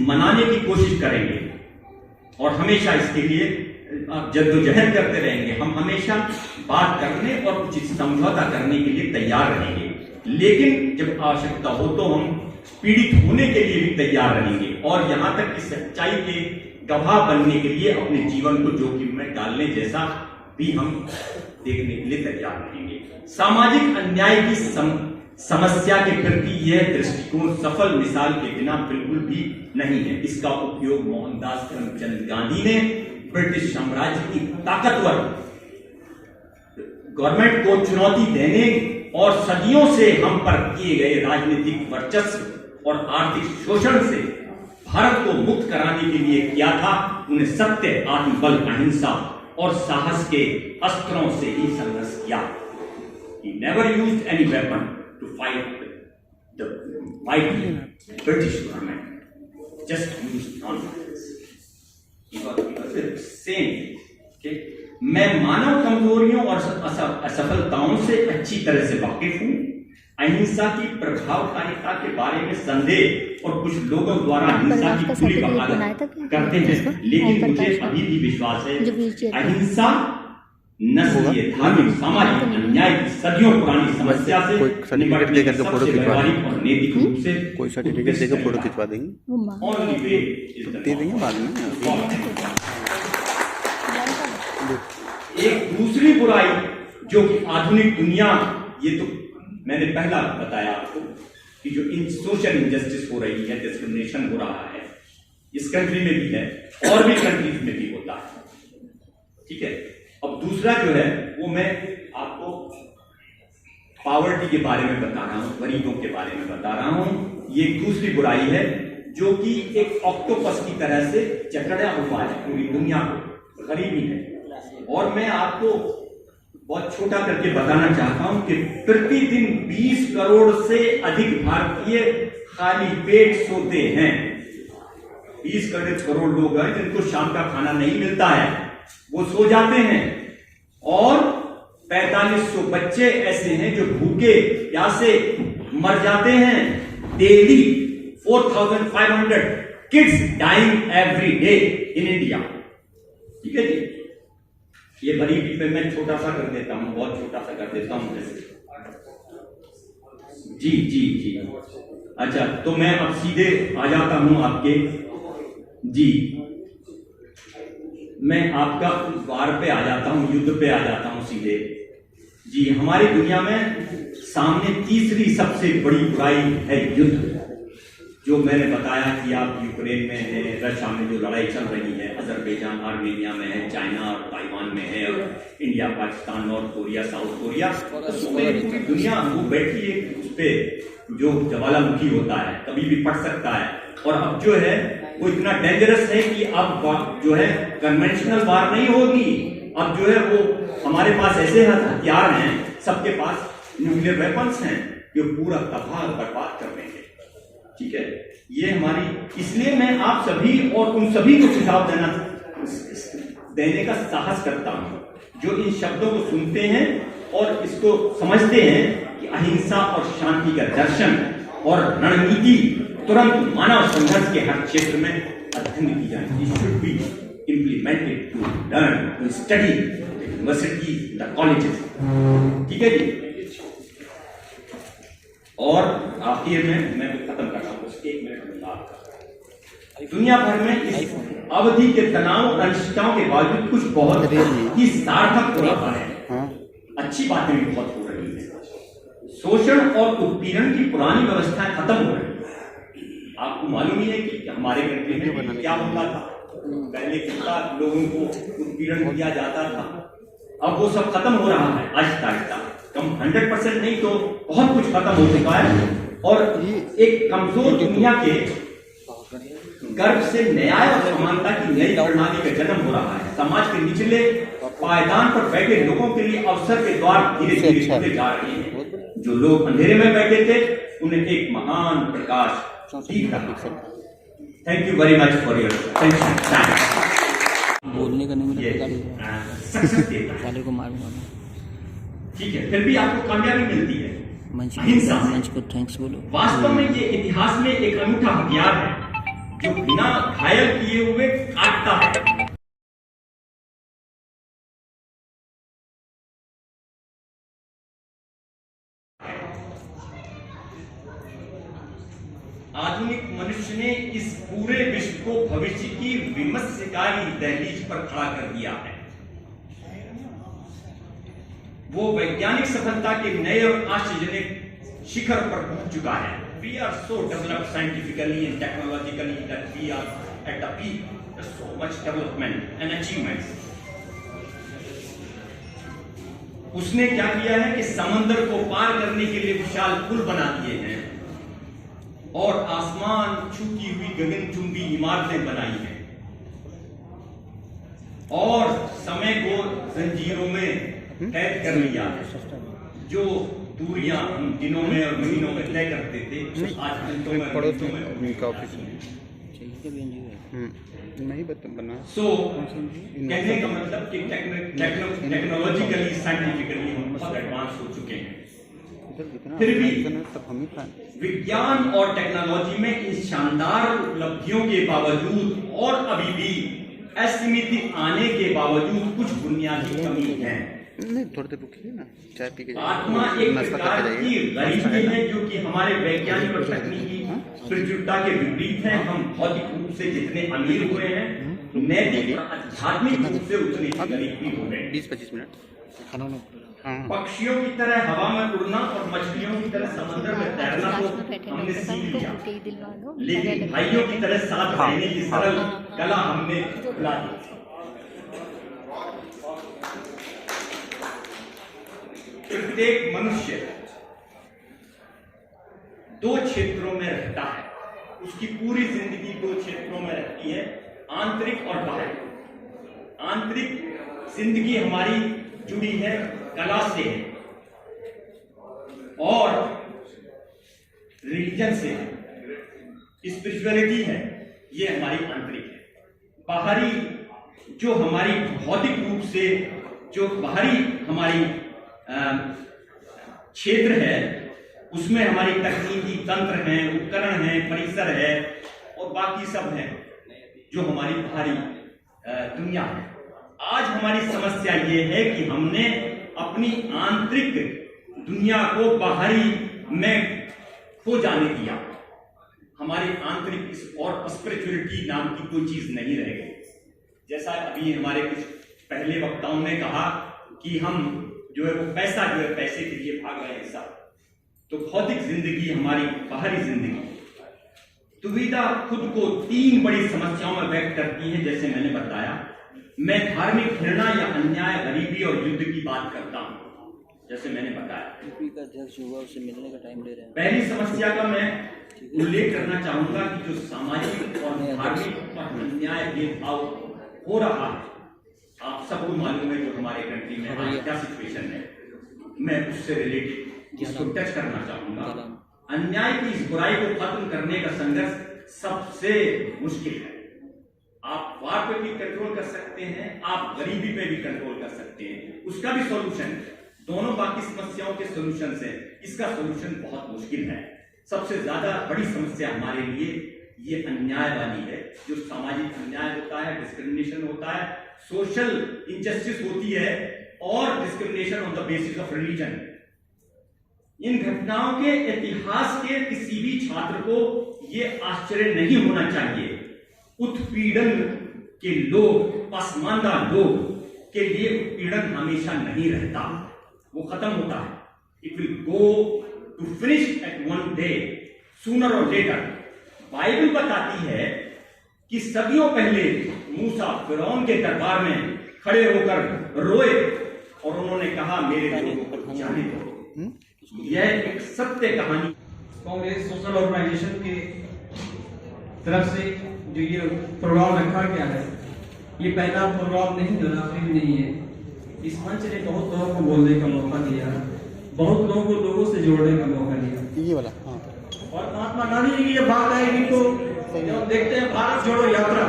मनाने की कोशिश करेंगे और हमेशा इसके लिए जद्दोजहद करते रहेंगे। हम हमेशा बात करने और उचित समझौता करने के लिए तैयार रहेंगे, लेकिन जब आवश्यकता हो तो हम पीड़ित होने के लिए भी तैयार रहेंगे और यहाँ तक कि सच्चाई के गवाह बनने के लिए अपने जीवन को जोखिम में डालने जैसा भी हम देखने के लिए तैयार रहेंगे। सामाजिक अन्याय की समस्या के प्रति यह दृष्टिकोण सफल मिसाल के बिना बिल्कुल भी नहीं है। इसका उपयोग मोहनदास करमचंद गांधी ने ब्रिटिश साम्राज्य की ताकतवर गवर्नमेंट को चुनौती देने और सदियों से हम पर किए गए राजनीतिक वर्चस्व और आर्थिक शोषण से भारत को मुक्त कराने के लिए किया था। उन्हें सत्य, आत्मबल, अहिंसा और साहस के अस्त्रों से ही संघर्ष किया। He never used any weapon to fight the mighty British government. Just used non-violence. He was the same. Okay? मैं मानव कमजोरियों और असफलताओं से अच्छी तरह से वाकिफ हूं। अहिंसा की प्रभावकारिता के बारे में संदेह और कुछ लोगों द्वारा अहिंसा की खुली वकालत करते हैं, लेकिन मुझे अभी भी विश्वास है अहिंसा नस्लीय, धार्मिक, सामाजिक अन्याय की सदियों पुरानी समस्या से निपटने की सबसे व्यवहारिक और नैतिक रूप से कोई सर्टिफिकेट देकर फोटो खिंचवा देंगे, only way is दे देंगे बाद में। एक दूसरी बुराई जो कि आधुनिक दुनिया, ये तो मैंने पहला बताया आपको कि जो सोशल इंजस्टिस हो रही है, डिस्क्रिमिनेशन हो रहा है, इस कंट्री में भी है और भी कंट्रीज में भी होता है। ठीक है, अब दूसरा जो है वो मैं आपको पॉवर्टी के बारे में बता रहा हूं, गरीबों के बारे में बता रहा हूं। ये दूसरी बुराई है जो कि एक ऑक्टोपस की तरह से जकड़ा हुआ है पूरी दुनिया को, गरीबी है। और मैं आपको बहुत छोटा करके बताना चाहता हूं कि प्रतिदिन 20 करोड़ से अधिक भारतीय खाली पेट सोते हैं। 20 करोड़ लोग हैं जिनको शाम का खाना नहीं मिलता है, वो सो जाते हैं। और 4500 बच्चे ऐसे हैं जो भूखे प्यासे मर जाते हैं daily. 4500 kids dying every day in India. ठीक है जी, ये गरीबी पे मैं छोटा सा कर देता हूं, बहुत छोटा सा कर देता हूं जी जी जी। अच्छा, तो मैं अब सीधे आ जाता हूं आपके जी, मैं आपका वार पे आ जाता हूं, युद्ध पे आ जाता हूं सीधे जी। हमारी दुनिया में सामने तीसरी सबसे बड़ी बुराई है युद्ध, जो मैंने बताया कि आप यूक्रेन में है, रशिया में जो लड़ाई चल रही है, अजरबैजान आर्मेनिया में है, चाइना और ताइवान में है, और India, Pakistan, north Korea, south Korea, पूरी दुनिया वो बैठी है उस पे जो ज्वालामुखी होता है कभी भी फट सकता है। और अब जो है वो इतना डेंजरस है कि अब जो है कन्वेंशनल वार नहीं होगी, अब जो है वो हमारे पास ऐसे हथियार हैं, सबके पास न्यूक्लियर वेपन्स हैं जो पूरा तबाह बर्बाद कर देंगे। ठीक है, ये हमारी, इसलिए मैं आप सभी और उन सभी को सुझाव देने का साहस करता हूं जो इन शब्दों को सुनते हैं और इसको समझते हैं कि अहिंसा और शांति का दर्शन और रणनीति तुरंत मानव संघर्ष के हर क्षेत्र में अध्ययन की जाए। Should be implemented to learn, to study university, the colleges. ठीक है जी। और आखिर में मैं खत्म कर रहा हूं, उसके 1 मिनट दूंगा। दुनिया भर में इस अवधि के तनाव और अनिश्चितताओं के बावजूद कुछ बहुत ही सार्थक हो रहा है, अच्छी बातें भी बहुत हो रही है। शोषण और उत्पीड़न की पुरानी व्यवस्थाएं खत्म हो रही है। आपको मालूम ही है कि हमारे कंट्री में क्या होता था, पहले कितना लोगों को उत्पीड़न किया जाता था, अब वो सब खत्म हो रहा है आहिस्ता आहिस्ता। कम 100% नहीं तो बहुत कुछ खत्म हो चुका है, और एक कमजोर दुनिया के गर्भ से न्याय और समानता की नई प्रणाली का जन्म हो रहा है। समाज के निचले पायदान पर बैठे लोगों के लिए अवसर के द्वार धीरे धीरे खुलते जा रहे हैं। जो लोग अंधेरे में बैठे थे उन्हें एक महान प्रकाश दिख रहा है। Thank you very much for your attention. बोलने का नहीं मिला गाली को मारूंगा मैं। ठीक है, फिर भी आपको कामयाबी मिलती है। मंच को थैंक्स बोलो। वास्तव में ये इतिहास में एक अनूठा हथियार है जो बिना घायल किए हुए काटता है। आधुनिक मनुष्य ने इस पूरे विश्व को भविष्य की विमर्शकारी दहलीज पर खड़ा कर दिया है। वो वैज्ञानिक सफलता के नए और आश्चर्यजनक शिखर पर पहुंच चुका है। We are so developed scientifically and technologically that we are at the peak. There's so much development and achievements. उसने क्या किया है कि समंदर को पार करने के लिए विशाल पुल बना दिए हैं और आसमान छूती हुई गगनचुंबी इमारतें बनाई हैं और समय को जंजीरों में कैद कर लिया है। जो दूरियां हम दिनों में और महीनों में तय करते थे आज घंटों में नहीं बना। सो कहने का मतलब कि टेक्नोलॉजिकली साइंटिफिकली हम बहुत एडवांस हो चुके हैं। फिर भी विज्ञान और टेक्नोलॉजी में इन शानदार उपलब्धियों के बावजूद और अभी भी असीमित आने के बावजूद कुछ बुनियादी कमी है। नहीं थोड़ी देर रुकिए ना, चाय पी के आत्मा एक प्रकार की गरीबी है जो कि हमारे वैज्ञानिक और तकनीकी प्रचुरता के विपरीत है। हम भौतिक रूप से जितने अमीर हुए हैं, नैतिक और आध्यात्मिक रूप से उतने गरीब भी हो गए। 20-25 मिनट। पक्षियों की तरह हवा में उड़ना और मछलियों की तरह समुद्र में तैरना को हमने सीख लिया, लेकिन भाइयों की तरह साथ रहने की सरल कला हमने भुला दी। प्रत्येक मनुष्य 2 क्षेत्रों में रहता है, उसकी पूरी जिंदगी 2 क्षेत्रों में रहती है, आंतरिक और बाहरी। आंतरिक जिंदगी हमारी जुड़ी है कला से और रिलीजन से, स्पिरिचुअलिटी है, ये हमारी आंतरिक है। बाहरी जो हमारी भौतिक रूप से जो बाहरी हमारी क्षेत्र है उसमें हमारी तकनीकी तंत्र हैं, उपकरण हैं, परिसर है और बाकी सब है जो हमारी बाहरी दुनिया है। आज हमारी समस्या ये है कि हमने अपनी आंतरिक दुनिया को बाहरी में खो जाने दिया। हमारी आंतरिक और स्पिरिचुअलिटी नाम की कोई चीज नहीं रह गई। जैसा अभी हमारे कुछ पहले वक्ताओं ने कहा कि हम जो है वो पैसा जो है पैसे के लिए भाग रहे हैं सब, तो भौतिक जिंदगी हमारी बाहरी जिंदगी दुविधा खुद को 3 बड़ी समस्याओं में व्यक्त करती है। जैसे मैंने बताया, मैं धार्मिक घृणा या अन्याय, गरीबी और युद्ध की बात करता हूं। जैसे मैंने बताया, यूपी का अध्यक्ष हुआ, उससे मिलने का टाइम ले रहे हैं। पहली समस्या का मैं उल्लेख करना चाहूंगा कि जो सामाजिक और धार्मिक और अन्याय भेदभाव हो रहा है, आप सबको मालूम है जो हमारे कंट्री में आज क्या सिचुएशन है, मैं उससे रिलेटेड इसको टच करना चाहूंगा। अन्याय की इस बुराई को खत्म करने का संघर्ष सबसे मुश्किल है। आप वार पे भी कंट्रोल कर सकते हैं, आप गरीबी पे भी कंट्रोल कर सकते हैं, उसका भी सॉल्यूशन है। दोनों बाकी समस्याओं के सॉल्यूशन है, इसका सॉल्यूशन बहुत मुश्किल है। सबसे ज्यादा बड़ी समस्या हमारे लिए ये अन्याय वाली है, जो सामाजिक अन्याय होता है, डिस्क्रिमिनेशन होता है, सोशल इनजस्टिस होती है और discrimination on the basis of religion. इन घटनाओं के इतिहास के किसी भी छात्र को यह आश्चर्य नहीं होना चाहिए। उत्पीड़न के लोग, पसमानदा लोग के लिए उत्पीड़न हमेशा नहीं रहता, वो खत्म होता है। It will go to finish at one day, sooner और लेटर। बाइबल बताती है कि सदियों पहले मूसा फिरौन के दरबार में खड़े होकर रोए और उन्होंने कहा, मेरे लोगों को जाने दो। यह एक सत्य कहानी। कांग्रेस सोशल ऑर्गेनाइजेशन के तरफ से जो ये प्रोग्राम रखा गया है, ये पहला प्रोग्राम नहीं है, आखिरी नहीं है। इस मंच ने बहुत लोगों को बोलने का मौका दिया, बहुत लोगों को लोगों से जोड़ने का मौका दिया। ये वाला हाँ। और महात्मा गांधी जी की ये बात है कि तो जब देखते हैं भारत जोड़ो यात्रा,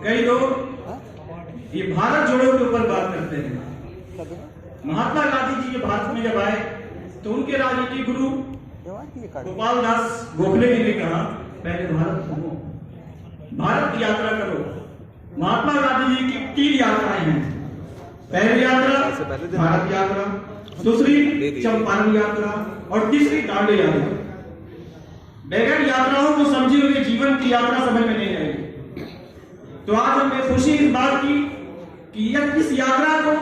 कई लोग ये भारत जोड़ो के ऊपर बात करते हैं। महात्मा गांधी जी के भारत में जब आए तो उनके राजनीतिक गुरु गोपाल दास गोखले जी ने कहा, पहले भारत घूमो, भारत की यात्रा करो। महात्मा गांधी जी की 3 यात्राएं हैं। पहली यात्रा भारत यात्रा, दूसरी चंपारण यात्रा और तीसरी दांडी यात्रा। बगैर यात्राओं को समझे हुए जीवन की यात्रा समझ में नहीं आएगी। तो आज हमें खुशी इस बात की कि इस यात्रा को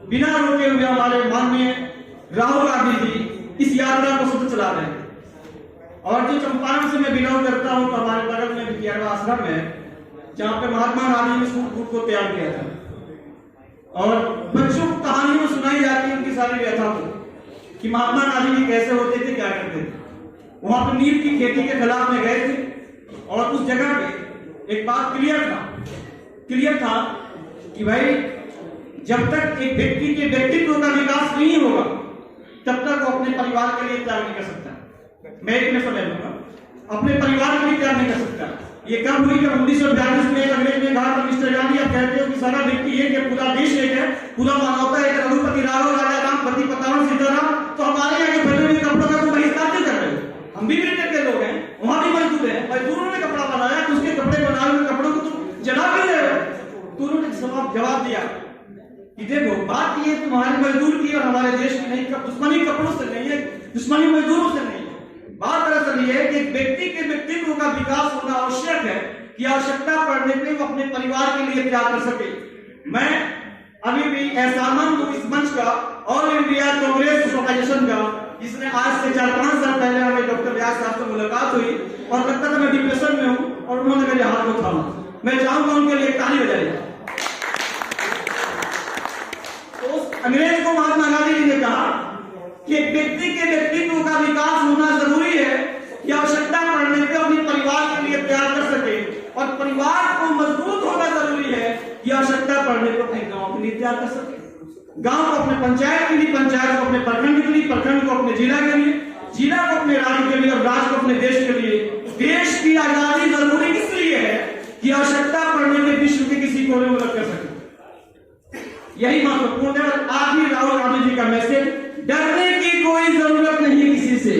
बिना रोके हुए हमारे माननीय राहुल गांधी जी इस यात्रा को शुरू चला रहे हैं। और जो चंपारण से मैं बिलोंग करता हूं, तो हमारे बगल में विद्यार्थी आश्रम है, जहां पे महात्मा गांधी ने सूट बूट को तैयार किया था और बच्चों को कहानियों सुनाई जाती है उनकी सारी व्यथा को, कि महात्मा गांधी जी कैसे होते थे, क्या करते थे। वहां पर नील की खेती के खिलाफ में गए थे और उस जगह पे एक बात क्लियर था कि भाई जब तक एक व्यक्ति के व्यक्तित्व का विकास नहीं होगा, तब तक वो अपने परिवार के लिए त्याग नहीं कर सकता। मैं एक में समझ लूंगा, अपने परिवार के लिए त्याग नहीं कर सकता। ये कब हुई? जब 1942 में अंग्रेज ने कहा था, मिस्टर गांधी आप कहते हो कि सारा व्यक्ति एक है, पूरा देश एक है, पूरा मानवता एक है, रघुपति राघव राजा राम पति पतावन सीताराम, तो हमारे यहाँ के फटे हुए कपड़ों का तुम बहिष्कार नहीं कर रहे हो। हम भी ब्रिटेन के लोग हैं, वहां भी मजदूर है, मजदूरों ने कपड़ा बनाया, तो उसके कपड़े बनाए हुए कपड़ों को तुम जला भी रहे हो। तो उन्होंने जवाब दिया कि देखो बात ये तुम्हारे मजदूर की और हमारे देश की नहीं, दुश्मनी कपड़ों से नहीं है, दुश्मनी मजदूरों से नहीं है। बात दरअसल ये है कि एक व्यक्ति के व्यक्तित्व का विकास होना आवश्यक है कि आवश्यकता पड़ने पे वो अपने परिवार के लिए त्याग कर सके। मैं अभी भी एहसानमंद हूं इस मंच का, ऑल इंडिया कांग्रेस ऑर्गेनाइजेशन का, जिसने आज से 4-5 साल पहले हमें डॉक्टर व्यास साहब से मुलाकात हुई और लगता था मैं डिप्रेशन में हूं और उन्होंने मेरे हाथ को थामा। मैं चाहूंगा उनके लिए ताली बजाइए। अंग्रेज को महात्मा गांधी जी ने कहा कि व्यक्ति के व्यक्तित्व का विकास होना जरूरी है कि आवश्यकता पड़ने पर अपने परिवार के लिए त्याग कर सके, और परिवार को मजबूत होना जरूरी है कि आवश्यकता पड़ने पर अपने गांव के लिए त्याग कर सके। गांव को अपने पंचायत के लिए, पंचायत को अपने प्रखंड के लिए, प्रखंड को अपने जिला के लिए, जिला को अपने राज्य के लिए और राज्य को अपने देश के लिए। देश की आजादी जरूरी इसलिए है कि आवश्यकता पड़ने पर विश्व के किसी कोने में कर सके। यही महत्वपूर्ण है। और आखिरी राहुल गांधी जी का मैसेज, डरने की कोई जरूरत नहीं किसी से।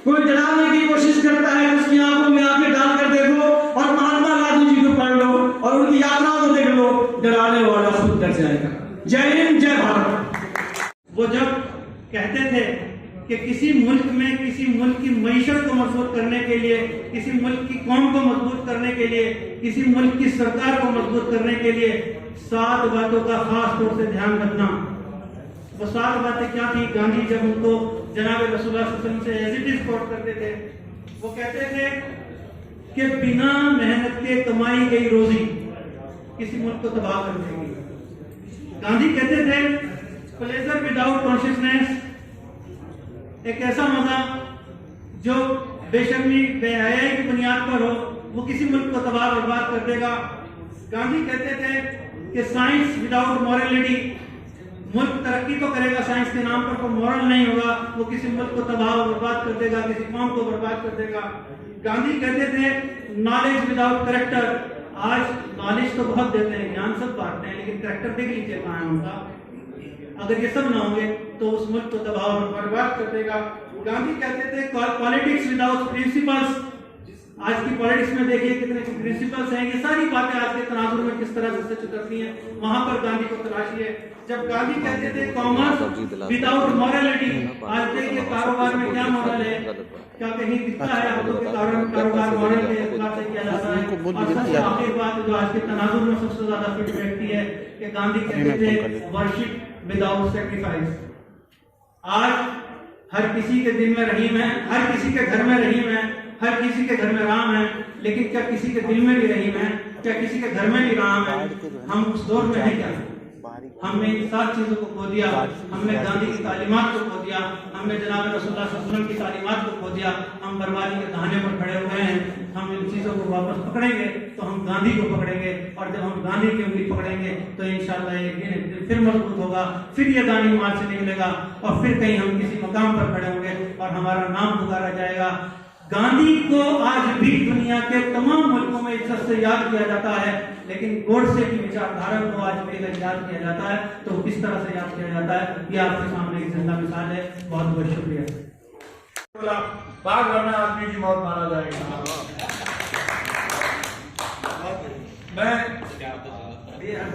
कोई डराने की कोशिश करता है, उसकी आंखों में आंखें डालकर देखो और महात्मा गांधी जी को पढ़ लो और उनकी यात्राओं को देख लो, डराने वाला खुद डर जाएगा। जय हिंद, जय भारत। वो जब कहते थे कि किसी मुल्क में किसी मुल्क की मईशत को मजबूत करने के लिए, किसी मुल्क की कौम को मजबूत करने के लिए, किसी मुल्क की सरकार को मजबूत करने के लिए 7 बातों का खास तौर से ध्यान रखना। वो 7 बातें क्या थी? गांधी जब उनको जनाब रसूलुल्लाह सल्लल्लाहु अलैहि वसल्लम से एज इट इज कोट करते थे वो कहते थे कि बिना मेहनत के कमाई गई रोजी किसी मुल्क को तबाह कर देगी। गांधी कहते थे प्लेजर विदाउट कॉन्शियसनेस, एक ऐसा मजा जो बेशर्मी बेहयाई की बुनियाद पर हो, वो किसी मुल्क को तबाह बर्बाद कर देगा। गांधी कहते थे कि साइंस विदाउट मॉरलिटी, मुल्क तरक्की तो करेगा साइंस के नाम पर मॉरल नहीं होगा, वो किसी मुल्क को तबाह बर्बाद कर देगा, किसी कौम को बर्बाद कर देगा। गांधी कहते थे नॉलेज विदाउट करेक्टर, आज नॉलेज तो बहुत देते हैं, ज्ञान सब बांटते हैं, लेकिन करेक्टर देख लीजिए कहाँ है उनका। अगर ये सब ना होंगे तो उस मुल्क को तबाह बर्बाद कर देगा। गांधी कहते थे पॉलिटिक्स विदाउट प्रिंसिपल्स, आज की पॉलिटिक्स में देखिए कितने प्रिंसिपल्स हैं, ये सारी बातें आज के तनाजुर में किस तरह से उतरती हैं, वहां पर गांधी को तलाशिए। जब गांधी कहते थे कॉमर्स विदाउट मॉरलिटी, आज देखिए कारोबार में क्या मॉरल है, क्या कहीं दिखता है आपको कि कारोबार मॉरल के हिसाब से किया जाता है। और सबसे आखिरी बात जो आज के तनाजुर में सबसे ज्यादा फिट बैठती है कि गांधी कहते थे वर्शिप विदाउट सेक्रीफाइस। आज हर किसी के दिल में रहीम है, हर किसी के घर में रहीम है, हर किसी के घर में राम है, लेकिन क्या किसी के दिल में भी रहीम है? क्या किसी के घर में भी राम है? हम उस दौर में हैं क्या? हमने इन 7 चीजों को खो दिया, हमने गांधी की तालीमात को खो दिया, हमने जनाब रसूलुल्लाह सल्लल्लाहु अलैहि वसल्लम की तालीमात को खो दिया, हम बर्बादी के दहाने पर खड़े हुए हैं। हम इन चीजों को वापस पकड़ेंगे तो हम गांधी को पकड़ेंगे, और जब हम गांधी की उंगली पकड़ेंगे तो इंशाअल्लाह ये दिन फिर मजबूत होगा, फिर ये गांधी मार्ग से निकलेगा, और फिर कहीं हम किसी मकाम पर खड़े होंगे और हमारा नाम पुकारा जाएगा। गांधी को आज भी दुनिया के तमाम मुल्कों में इज्जत से याद किया जाता है, लेकिन गोडसे की विचारधारा को आज भी अगर याद किया जाता है तो किस तरह से याद किया जाता है, ये आपके सामने एक जिंदा मिसाल है। बहुत बहुत शुक्रिया। बाघ वरना आदमी की मौत मारा जाएगा। मैं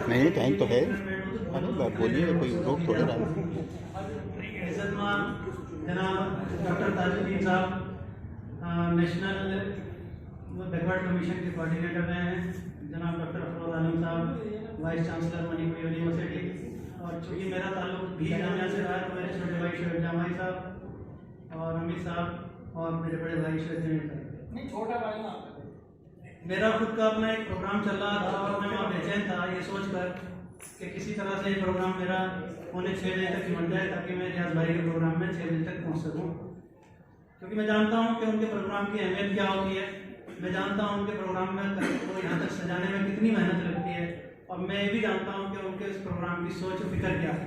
नहीं टाइम तो है, बोलिए, कोई रोक थोड़ा ना। जनाब डॉक्टर ताजुद्दीन साहब नेशनल बैकवर्ड कमीशन के कोऑर्डिनेटर रहे हैं, जनाब डॉक्टर अफरोज आलम साहब वाइस चांसलर मणिपुर यूनिवर्सिटी, और चूँकि मेरा ताल्लुक भी जामिया से रहा है तो मेरे छोटे भाई शोएब जामाई साहब और अमित साहब और मेरे बड़े भाई शोएब साहब। नहीं, छोटा भाई मेरा खुद का अपना एक प्रोग्राम चल रहा था और मैं वहाँ बेचैन था ये सोचकर कि किसी तरह से ये प्रोग्राम मेरा 6:45 बजे तक निपट जाए ताकि मैं रियाज भाई के प्रोग्राम में 6 बजे तक पहुँच सकूँ, क्योंकि मैं जानता हूं कि उनके प्रोग्राम की अहमियत क्या होती है। मैं जानता हूं उनके प्रोग्राम में को यहाँ तक सजाने में कितनी मेहनत लगती है, और मैं ये भी जानता हूं कि उनके इस प्रोग्राम की सोच और फिक्र क्या है।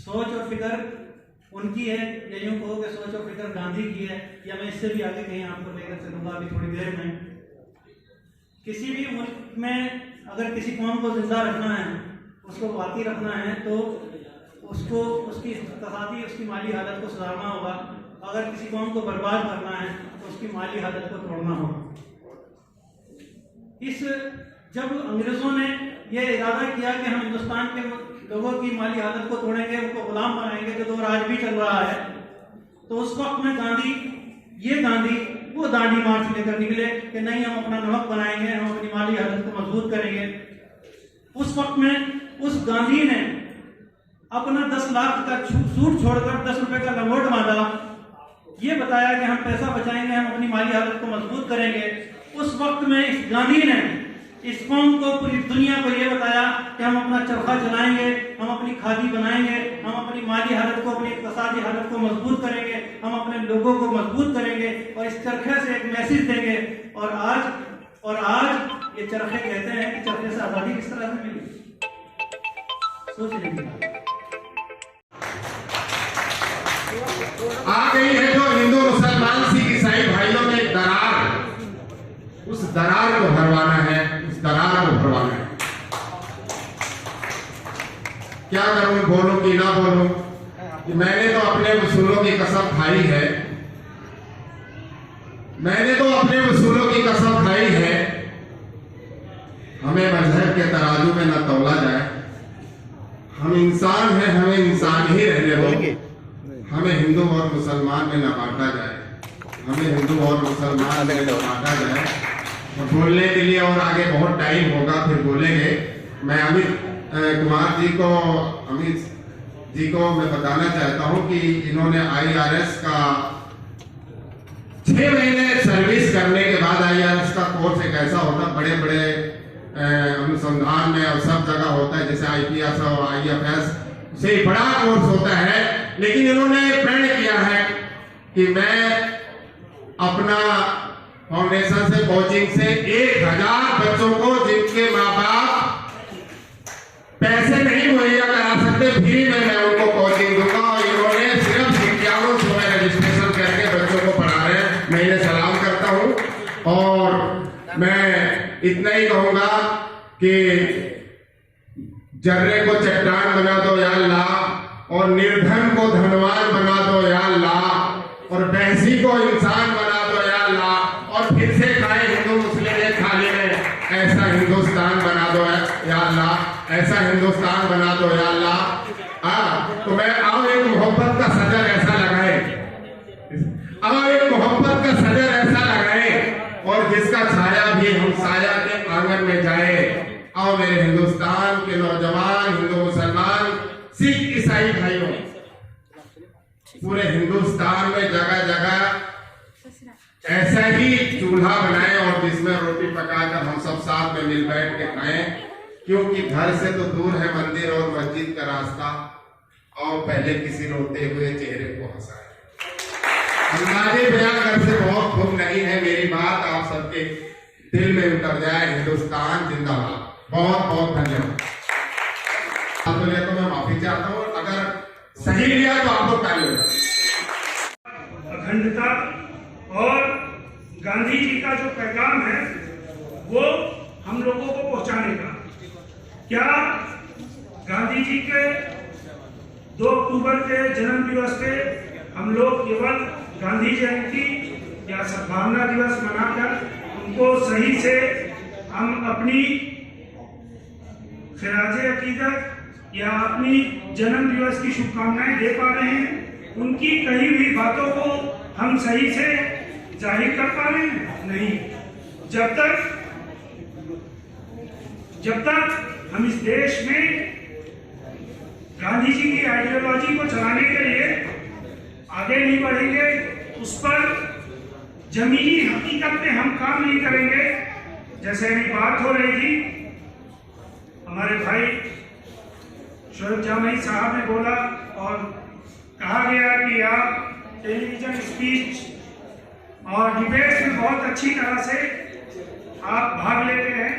सोच और फिक्र उनकी है, या यूँ कहो कि सोच और फिक्र गांधी की है, या मैं इससे भी आगे कहीं आपको लेकर चलूँगा अभी थोड़ी देर में। किसी भी मुल्क में अगर किसी कौम को जिंदा रखना है, उसको बाकी रखना है, तो उसको उसकी इक़्तिसादी उसकी माली हालत को सुधारना होगा। अगर किसी कौम को बर्बाद करना है तो उसकी माली हालत को तोड़ना होगा। जब अंग्रेजों ने यह इरादा किया कि हम हिंदुस्तान के लोगों की माली हालत को तोड़ेंगे, उनको गुलाम बनाएंगे, जो दौर आज भी चल रहा है, तो उस वक्त में गांधी वो दांडी मार्च लेकर निकले कि नहीं, हम अपना नमक बनाएंगे, हम अपनी माली हालत को मजबूत करेंगे। उस वक्त में उस गांधी ने अपना 10 लाख का सूट छोड़कर 10 रुपए का लंगोट बांधा, ये बताया कि हम पैसा बचाएंगे, हम अपनी माली हालत को मजबूत करेंगे। उस वक्त में इस गांधी ने इस कौम को, पूरी दुनिया को ये बताया कि हम अपना चरखा चलाएंगे, हम अपनी खादी बनाएंगे, हम अपनी माली हालत को, अपनी इक़्तिसादी हालत को मजबूत करेंगे, हम अपने लोगों को मजबूत करेंगे और इस चरखे से एक मैसेज देंगे। और आज ये चरखे कहते हैं कि चरखे से आज़ादी किस तरह से मिली, सोच लीजिए। आ गई है जो हिंदू मुसलमान सिख ईसाई भाइयों में दरार, उस दरार को भरवाना है, उस दरार को भरवाना है। क्या करूं, बोलूं कि ना बोलूं? कि मैंने तो अपने वसूलों की कसम खाई है, मैंने तो अपने वसूलों की कसम खाई है। हमें मजहब के तराजू में न तौला जाए, हम इंसान हैं, हमें इंसान ही रहने दो। हमें हिंदू और मुसलमान में न बांटा जाए, हमें हिंदू और मुसलमान में न बांटा जाए। और बोलने के लिए और आगे बहुत टाइम होगा, फिर बोलेंगे। मैं अमित कुमार जी को मैं बताना चाहता हूं कि इन्होंने IRS का 6 महीने सर्विस करने के बाद IAS उसका कोर्स एक ऐसा होता है, बड़े बड़े अनुसंधान में और सब जगह होता है, जैसे IPS और IFS से बड़ा कोर्स होता है। लेकिन इन्होंने प्रण किया है कि मैं अपना फाउंडेशन से कोचिंग से 1000 बच्चों को जिनके माँ बाप पैसे नहीं मुहैया करा सकते, फ्री में मैं उनको कोचिंग दूंगा। और इन्होंने सिर्फ 51 में रजिस्ट्रेशन करके बच्चों को पढ़ा रहे हैं। मैं इन्हें सलाम करता हूं और मैं इतना ही कहूंगा कि जर्रे को चट्टान बना दो या अल्लाह, और निर्धन को धनवान बना दो या अल्लाह, और भैंसी को इंसान बना दो या अल्लाह, और फिर से खाए हिंदू मुस्लिम एक थाली में, ऐसा हिंदुस्तान बना दो या अल्लाह, ऐसा हिंदुस्तान बना दो या अल्लाह। तो मैं आओ एक मोहब्बत का सजर ऐसा लगाए, आओ एक मोहब्बत का सजर ऐसा लगाए, और जिसका छाया भी हम साया के आंगन में जाए। आओ मेरे हिंदुस्तान के नौजवान, हिंदू मुसलमान, सिख ईसाई भाइयों, पूरे हिंदुस्तान में जगह जगह ऐसा ही चूल्हा बनाएं और जिसमें रोटी पकाकर हम सब साथ में मिल बैठ के खाएं, क्योंकि घर से तो दूर है मंदिर और मस्जिद का रास्ता। और पहले किसी रोते हुए चेहरे को हंसाए। अंदाजे बयां घर से बहुत खूब नहीं है, मेरी बात आप सबके दिल में उतर जाए। हिंदुस्तान जिंदाबाद। बहुत बहुत धन्यवाद। तो मैं माफी चाहता हूँ, अगर सही लिया तो आपको ताली हो जाए। अखंडता और गांधी जी का जो पैगाम है वो हम लोगों को पहुंचाने का। क्या गांधी जी के 2 अक्टूबर के जन्म दिवस पे हम लोग केवल गांधी जयंती या सद्भावना दिवस मनाकर उनको सही से हम अपनी खिराजे अकीदत या अपनी जन्म दिवस की शुभकामनाएं दे पा रहे हैं? उनकी कही हुई बातों को हम सही से जाहिर कर पा रहे हैं? नहीं। जब तक हम इस देश में गांधी जी की आइडियोलॉजी को चलाने के लिए आगे नहीं बढ़ेंगे, उस पर जमीनी हकीकत में हम काम नहीं करेंगे। जैसे अभी बात हो रही थी, हमारे भाई शोएब जामई साहब ने बोला और कहा गया कि आप टेलीविजन स्पीच और डिबेट्स में बहुत अच्छी तरह से आप भाग लेते हैं,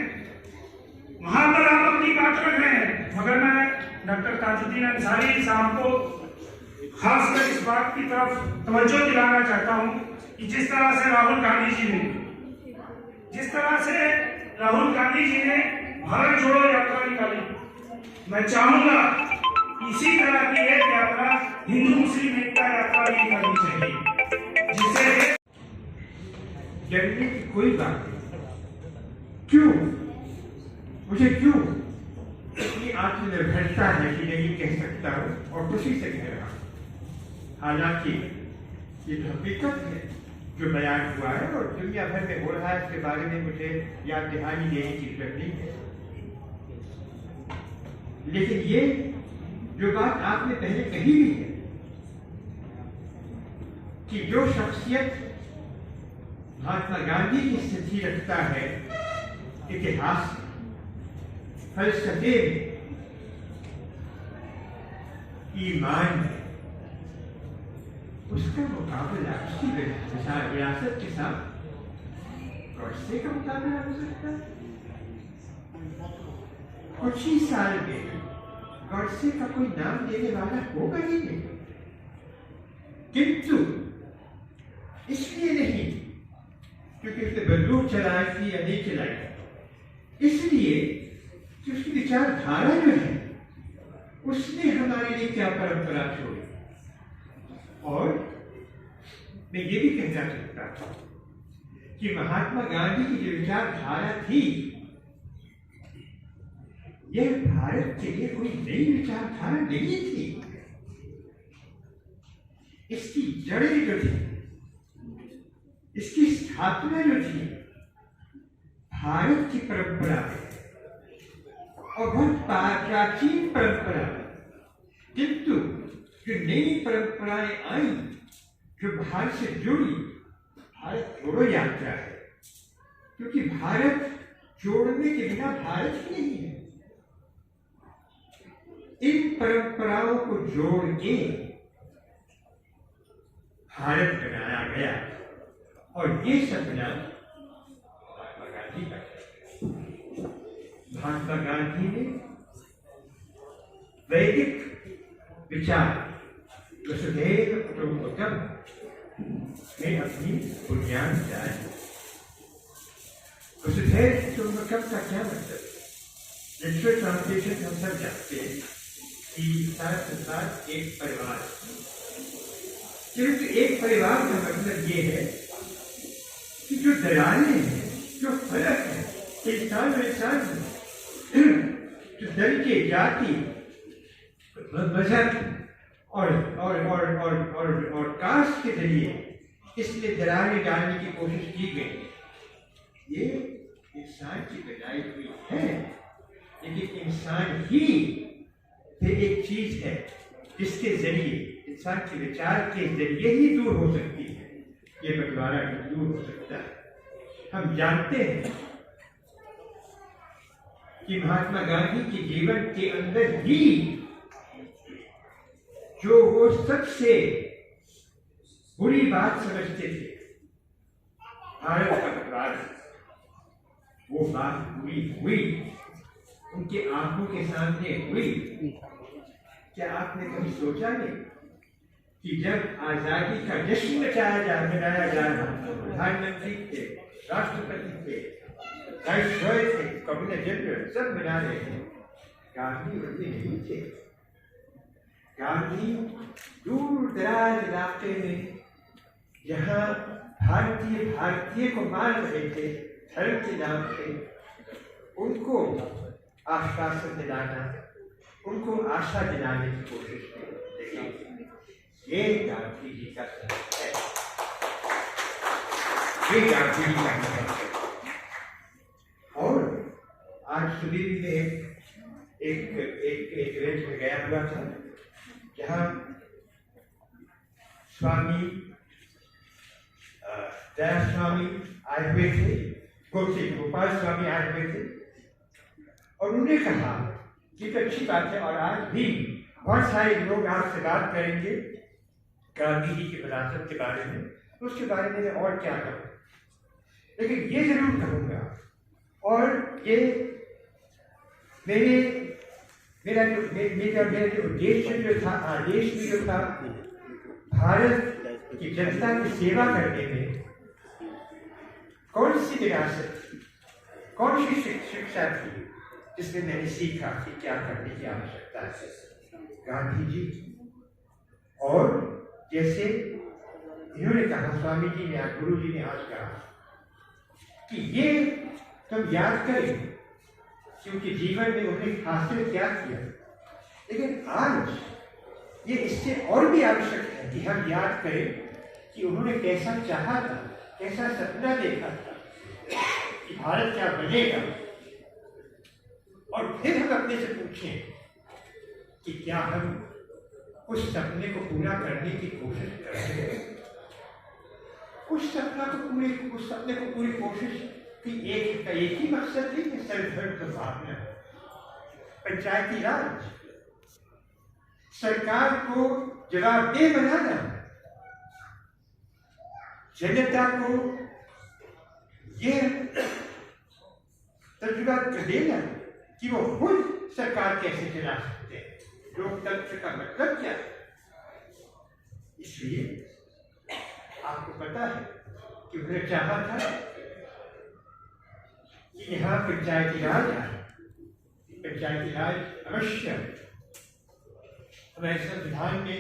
वहां पर आप अपनी बात रख रहे हैं। मगर मैं डॉक्टर ताजुद्दीन अंसारी साहब को खासकर इस बात की तरफ तवज्जो दिलाना चाहता हूं कि जिस तरह से राहुल गांधी जी ने भारत जोड़ो यात्रा निकाली, मैं चाहूंगा इसी तरह की एक यात्रा हिंदू मुस्लिम एकता यात्रा भी निकालनी चाहिए, जिससे डरने की कोई बात नहीं। क्यों? मुझे क्यों इतनी आत्मनिर्भरता है कि नहीं कह सकता हूँ और खुशी से कह रहा हूँ। हालांकि ये हकीकत है जो बयान हुआ है और दुनिया भर में हो रहा है, इसके बारे में मुझे याद दहानी देने की जरूरत नहीं है। लेकिन ये जो बात आपने पहले कही भी है कि जो शख्सियत महात्मा गांधी की स्थिति रखता है इतिहास फलसफे में, ईमान में, उसका मुकाबला उसी विरासत के साथ गॉडसे का मुकाबला हो सकता है। कुछ ही साल में गॉडसे का कोई नाम देने वाला होगा ही नहीं, किंतु इसलिए नहीं क्योंकि उसने बंदूक चलाई थी या नहीं चलाई, इसलिए कि उसकी विचारधारा जो है उसने हमारे लिए क्या परंपरा छोड़ी। और मैं ये भी कहना चाहता हूं कि महात्मा गांधी की जो विचारधारा थी यह भारत के लिए कोई नई विचारधारा नहीं थी। इसकी जड़ें जो थी, इसकी स्थापना जो थी भारत की परंपरा में और बहुत प्राचीन परंपरा में, किंतु जो नई परंपराएं आई जो भारत से जुड़ी, भारत जोड़ो यात्रा है, क्योंकि भारत जोड़ने के बिना भारत ही नहीं है। इन परंपराओं को जोड़ के भारत बनाया गया और ये सपना महात्मा गांधी का है। महात्मा गांधी ने वैदिक विचार वसुधैव कुटुंबकम में अपनी बुनियाद डाली। वसुधैव कुटुंबकम का क्या मतलब? लिटरल ट्रांसलेशन हम सब जानते हैं कि सारा संसार एक परिवार, किंतु एक परिवार का मतलब ये है कि जो दरारें हैं, जो फर्क है इंसान और इंसान में, जो दल के जाति मजहब और कास्ट के जरिए इसमें दरारें डालने की कोशिश की गई। ये इंसान की बनाई हुई है, लेकिन इंसान ही एक चीज है जिसके जरिए इंसान के विचार के जरिए ही दूर हो सकती है, ये बंटवारा दूर हो सकता है। हम जानते हैं कि महात्मा गांधी के जीवन के अंदर ही जो वो सबसे बुरी बात समझते थे, भारत का बंटवारा, वो बात पूरी हुई, उनके आंखों के सामने हुई। क्या आपने कभी सोचा नहीं कि जब आजादी का जश्न मनाया जा रहा, प्रधानमंत्री थे, राष्ट्रपति थे, वाइसरॉय थे, गवर्नर जनरल सब मना रहे थे, गांधी उनमें नहीं थे। गांधी दूर दराज इलाके में जहाँ भारतीय को मार रहे थे धर्म के नाम पे, उनको आश्वासन दिलाना, उनको आशा दिलाने की कोशिश की। ये गांधी जी का सपना है, ये गांधी जी का सपना है। और आज सुबह भी मैं एक इवेंट में गया हुआ था जहाँ स्वामी दया स्वामी आए हुए थे, गोपाल स्वामी आए हुए थे, और उन्होंने कहा कि अच्छी बात है और आज भी बहुत सारे लोग आपसे बात करेंगे गांधी जी की विरासत के बारे में, उसके बारे में मैं और क्या कहूँ, लेकिन ये जरूर कहूँगा, और ये मेरा जो उद्देश्य जो था, आदेश भी जो था, भारत की जनता की सेवा करने में कौन सी विरासत थी, कौन सी शिक्षा थी जिसमें मैंने सीखा कि क्या करने की आवश्यकता है। गांधी जी, और जैसे इन्होंने कहा, स्वामी जी ने, गुरु जी ने आज कहा कि ये तुम याद करें क्योंकि जीवन में उन्होंने हासिल क्या किया, लेकिन आज ये इससे और भी आवश्यक है कि हम याद करें कि उन्होंने कैसा चाहा था, कैसा सपना देखा था कि भारत क्या बनेगा, और फिर हम अपने से पूछें कि क्या हम उस सपने को पूरा करने की कोशिश करते हैं। उस सपने को पूरी कोशिश की एक ही मकसद है कि सर्वधर्म सद्भावना, पंचायती राज, सरकार को जवाबदेह बनाना, जनता को ये तजुर्बा देना कि वो खुद सरकार कैसे चला सकते हैं, लोकतंत्र का मतलब क्या है। इसलिए आपको पता है कि उन्होंने चाहा था कि यहाँ पंचायती राज आए, पंचायती राज अवश्य हमारे संविधान में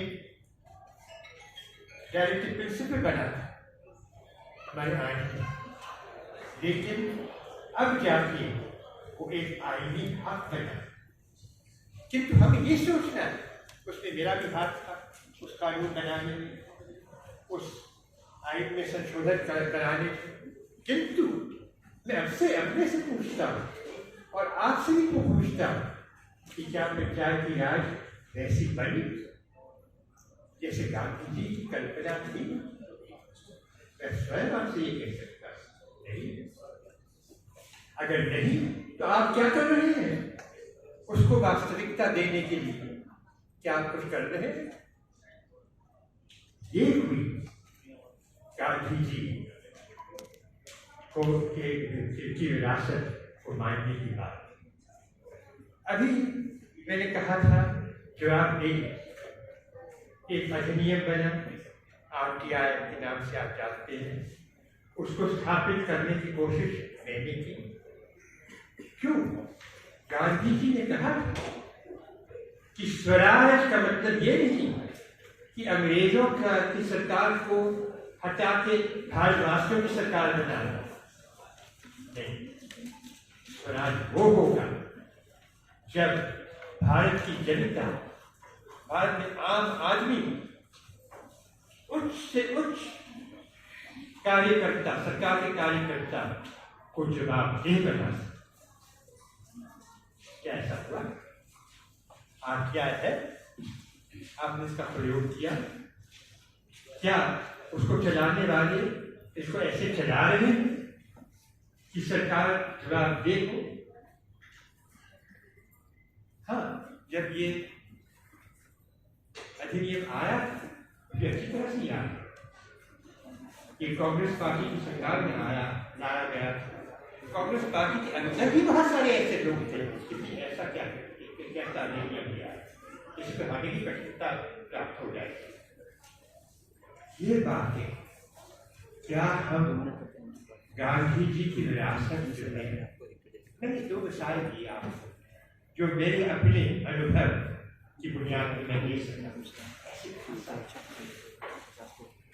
डायरेक्टिव प्रिंसिपल बना था हमारे आईन में, लेकिन अब जाके वो एक आईनी हक बना। किंतु हमें ये सोचना है, उसमें मेरा भी हाथ था उस कानून बनाने में, उस आईन में संशोधन कराने में, किंतु मैं अपने से पूछता हूँ और आपसे भी पूछता हूँ कि क्या पंचायती राज वैसी बनी जैसे गांधी जी की कल्पना थी। मैं स्वयं आपसे ये कह सकता नहीं। अगर नहीं तो आप क्या कर रहे हैं? उसको वास्तविकता देने के लिए क्या आप कुछ कर रहे हैं? ये हुई गांधी जी को की विरासत को मानने की बात। अभी मैंने कहा था जवाब नहीं, एक अधिनियम बना, RTI के नाम से आप जानते हैं, उसको स्थापित करने की कोशिश मैंने की। क्यों? गांधी जी ने कहा कि स्वराज का मतलब ये नहीं कि अंग्रेजों की सरकार को हटा के भारतवासियों की सरकार बनाना। नहीं, स्वराज वो होगा जब भारत की जनता, भारत में आम आदमी, उच्च से उच्च कार्यकर्ता, सरकार के कार्यकर्ता को जवाबदेह बना सके। क्या ऐसा हुआ? RTI है, आपने इसका प्रयोग किया क्या? उसको चलाने वाले इसको ऐसे चला रहे हैं कि सरकार जवाबदेह हो। हाँ, जब ये अधिनियम आया तो अच्छी तरह से याद, ये कांग्रेस पार्टी की सरकार में लाया गया। कांग्रेस पार्टी के अंदर भी बहुत सारे ऐसे लोग थे कि ऐसा क्या कैसा नहीं किया, इस पर आगे की कठिनता प्राप्त हो जाएगी। ये बातें क्या हम गांधी जी की विरासत जो है, मैंने 2 मिसाल दी आपको जो मेरे अपने अनुभव की बुनियाद पर मैं दे सकता।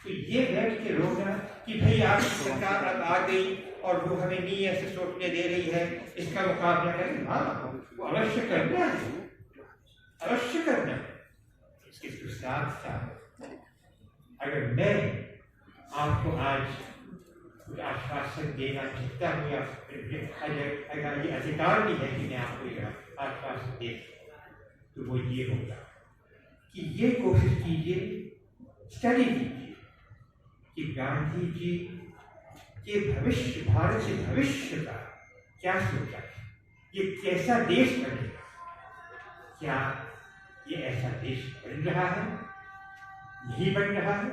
तो ये बैठ के रोना कि भाई आप सरकार अब आ गई और वो हमें नहीं ऐसे सोचने दे रही है, इसका मुकाबला करें। हाँ, वो अवश्य करना है, अवश्य करना है। इसके साथ साथ अगर मैं आपको आज आश्वासन देना चाहता हूँ या अगर ये अधिकार भी है कि मैं आपको ये आश्वासन दे, तो वो ये होगा कि ये कोशिश कीजिए, स्टडी कीजिए कि गांधी जी के भविष्य, भारत के भविष्य का क्या सोचा है, ये कैसा देश बनेगा, क्या ये ऐसा देश बन रहा है, नहीं बन रहा है।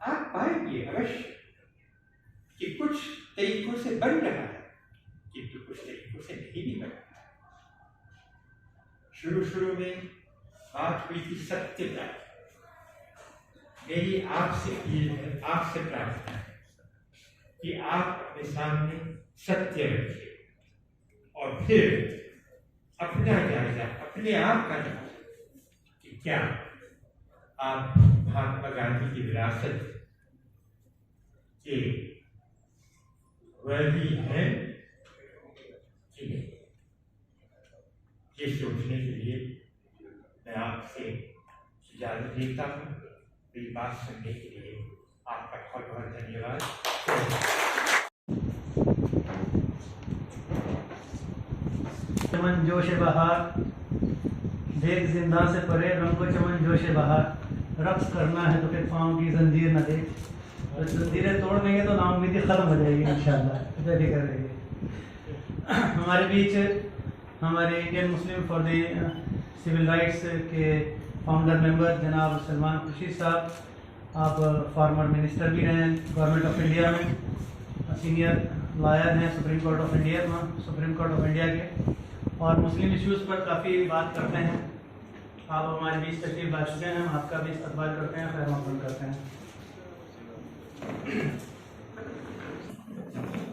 आप पाएंगे अवश्य कि कुछ तरीकों से बन रहा है, किंतु कुछ तरीकों से नहीं भी बन रहा है। शुरू में बात हुई थी सत्यता। मेरी आपसे अपील है, आपसे प्रार्थना है कि आप अपने सामने सत्य रखिए और फिर अपना जायजा, अपने आप का जायजा कि क्या आप महात्मा गांधी की विरासत के वर्दी हैं कि नहीं। ये सोचने के लिए मैं आपसे इजाजत लेता हूँ। मेरी बात सुनने के लिए आपका बहुत बहुत धन्यवाद। चमन जोश बहार, देख जिंदा से परे, रंगो चमन जोश बहार, रक्स करना है तो फिर पाँव की जंजीर न देख। तो जंजीरें तोड़ देंगे तो नाउम्मीदी खत्म हो जाएगी इंशाल्लाह, फिक्र रहिए। हमारे बीच हमारे Indian Muslim for the civil rights के फाउंडर मेंबर जनाब सलमान खुर्शीद साहब, आप फॉर्मर मिनिस्टर भी रहे हैं गवर्नमेंट ऑफ इंडिया में, सीनियर लॉयर हैं सुप्रीम कोर्ट ऑफ इंडिया के, और मुस्लिम इश्यूज़ पर काफ़ी बात करते हैं। आप हमारे बीच तशरीफ ला चुके हैं, हम आपका भी इस्तकबाल करते हैं, खैर मक़बूल करते हैं।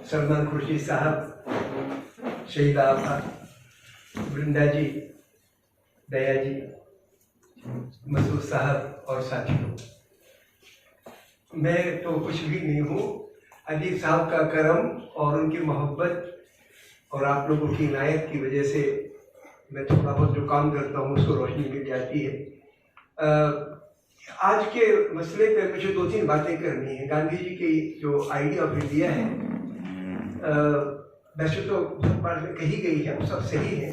सलमान खुर्शीद साहब, शहीद आपा, वृंदा जी, दया जी, मसूद साहब और साथियों, मैं तो कुछ भी नहीं हूँ। अली साहब का करम और उनकी मोहब्बत और आप लोगों की इनायत की वजह से मैं थोड़ा बहुत जो काम करता हूँ उसको रोशनी मिल जाती है। आज के मसले पे मुझे 2-3 बातें करनी है। गांधी जी की जो आइडिया ऑफ इंडिया है, वैसे तो बहुत बार कही गई है, वो सब सही है,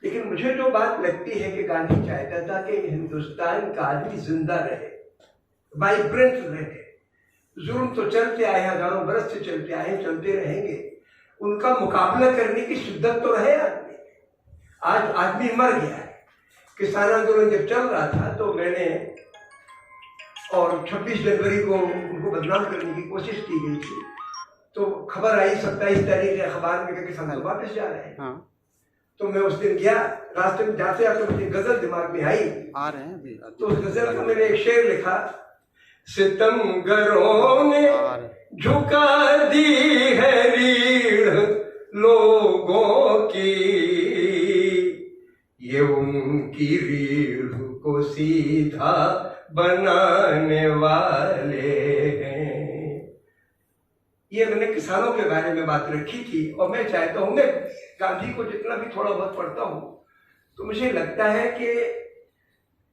लेकिन मुझे जो बात लगती है कि गांधी चाहता था कि हिंदुस्तान का आदमी जिंदा रहे, वाइब्रेंट रहे, जुर्म तो चलते आए, हजारों बरस से चलते आए, चलते रहेंगे। उनका मुकाबला करने की शिद्दत तो रहे आदमी। आज आदमी मर गया है। किसान आंदोलन जब चल रहा था तो मैंने और 26 जनवरी को उनको बदनाम करने की कोशिश की गई थी, तो खबर आई 27 तारीख के अखबार में कि किसान तो वापस जा रहे हैं। हाँ। तो मैं उस दिन गया, रास्ते में जाते जाते मुझे गजल दिमाग में आई, आ रहे हैं अभी। तो उस गजल का मैंने एक शेर लिखा, सितमगरों ने झुका दी है रीढ़ लोगों की, ये उनकी रीढ़ को सीधा बनाने वाले हैं। ये मैंने किसानों के बारे में बात रखी थी। और मैं चाहता हूं, मैं गांधी को जितना भी थोड़ा बहुत पढ़ता हूं तो मुझे लगता है कि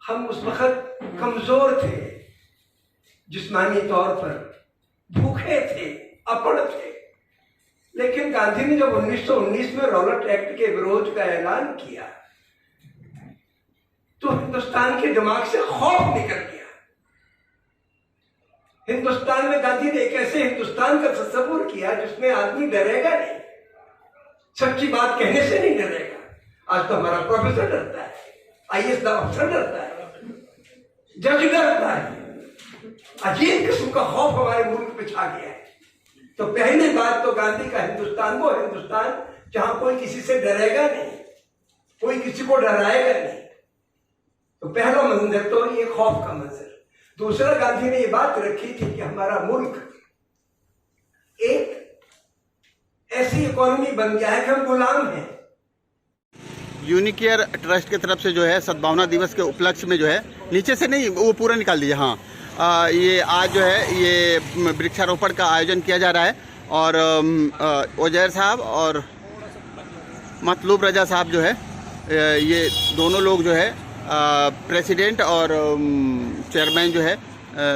हम उस वक्त कमजोर थे, जिस्मानी तौर पर भूखे थे, अपड़ थे। लेकिन गांधी ने जब 1919 में रॉलेट एक्ट के विरोध का ऐलान किया तो हिंदुस्तान के दिमाग से खौफ निकल गया। हिंदुस्तान में गांधी ने एक ऐसे हिंदुस्तान का तस्वीर किया जिसमें आदमी डरेगा नहीं, सच्ची बात कहने से नहीं डरेगा। आज तो हमारा प्रोफेसर डरता है, IAS अफसर डरता है, जज डरता है। अजीब किस्म का खौफ हमारे मुल्क पे छा गया है। तो पहली बात तो गांधी का हिंदुस्तान वो हिंदुस्तान जहां कोई किसी से डरेगा नहीं, कोई किसी को डराएगा नहीं। तो पहला मंजर तो ये खौफ का मंजर। दूसरा, गांधी ने ये बात रखी थी कि हमारा मुल्क एक ऐसी इकोनॉमी बन गया है कि हम गुलाम हैं। यूनिकेयर ट्रस्ट की तरफ से जो है सद्भावना दिवस के उपलक्ष्य में जो है, नीचे से नहीं वो पूरा निकाल दीजिए। हाँ, ये आज जो है ये वृक्षारोपण का आयोजन किया जा रहा है और उजैर साहब और मतलूब रजा साहब जो है, ये दोनों लोग जो है प्रेसिडेंट और चेयरमैन जो है,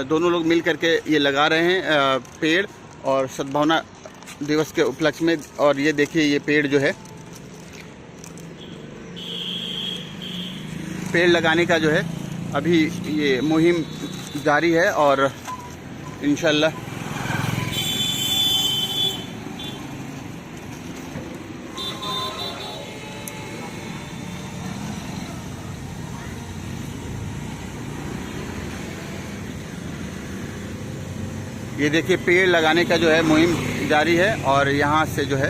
दोनों लोग मिल करके ये लगा रहे हैं पेड़ और सद्भावना दिवस के उपलक्ष्य में। और ये देखिए, ये पेड़ जो है, पेड़ लगाने का जो है अभी ये मुहिम जारी है और इंशाल्लाह ये देखिए पेड़ लगाने का जो है मुहिम जारी है। और यहाँ से जो है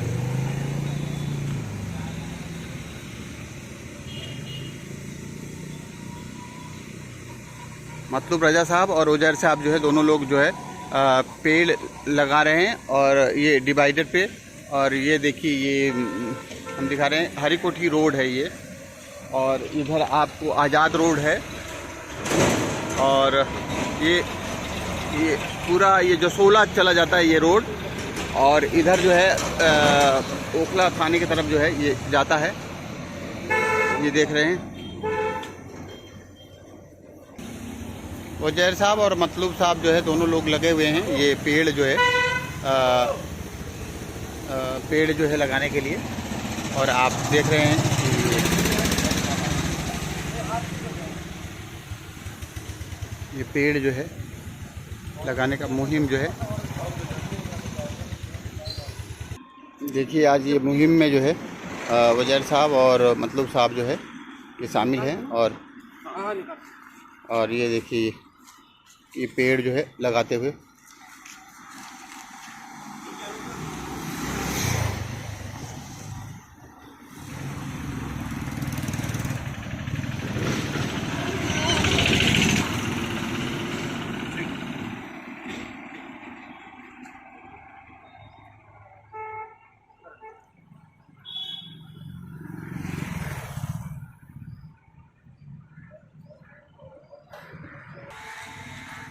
मतलूब रजा साहब और उजैर साहब जो है, दोनों लोग जो है पेड़ लगा रहे हैं और ये डिवाइडर पे। और ये देखिए, ये हम दिखा रहे हैं हरी कोठी रोड है ये, और इधर आपको आज़ाद रोड है। और ये पूरा ये जसोला चला जाता है ये रोड, और इधर जो है ओखला थाने की तरफ जो है ये जाता है। ये देख रहे हैं उजैर साहब और मतलूब साहब जो है, दोनों लोग लगे हुए हैं ये पेड़ जो है पेड़ जो है लगाने के लिए। और आप देख रहे हैं कि ये पेड़ जो है लगाने का मुहिम जो है, देखिए आज ये मुहिम में जो है उजैर साहब और मतलूब साहब जो है ये शामिल हैं। और ये देखिए ये पेड़ जो है लगाते हुए।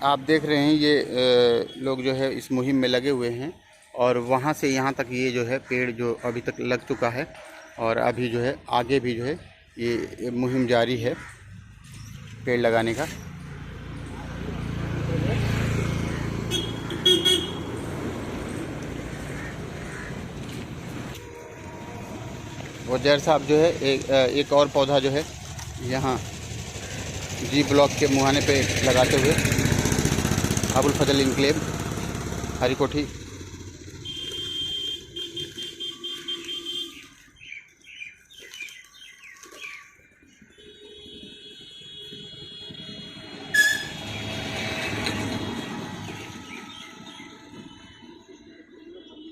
आप देख रहे हैं ये लोग जो है इस मुहिम में लगे हुए हैं। और वहाँ से यहाँ तक ये जो है पेड़ जो अभी तक लग चुका है, और अभी जो है आगे भी जो है ये मुहिम जारी है पेड़ लगाने का। उजैर साहब जो है एक और पौधा जो है यहाँ जी ब्लॉक के मुहाने पे लगाते हुए अबुल फजल इनक्लेव हरी कोठी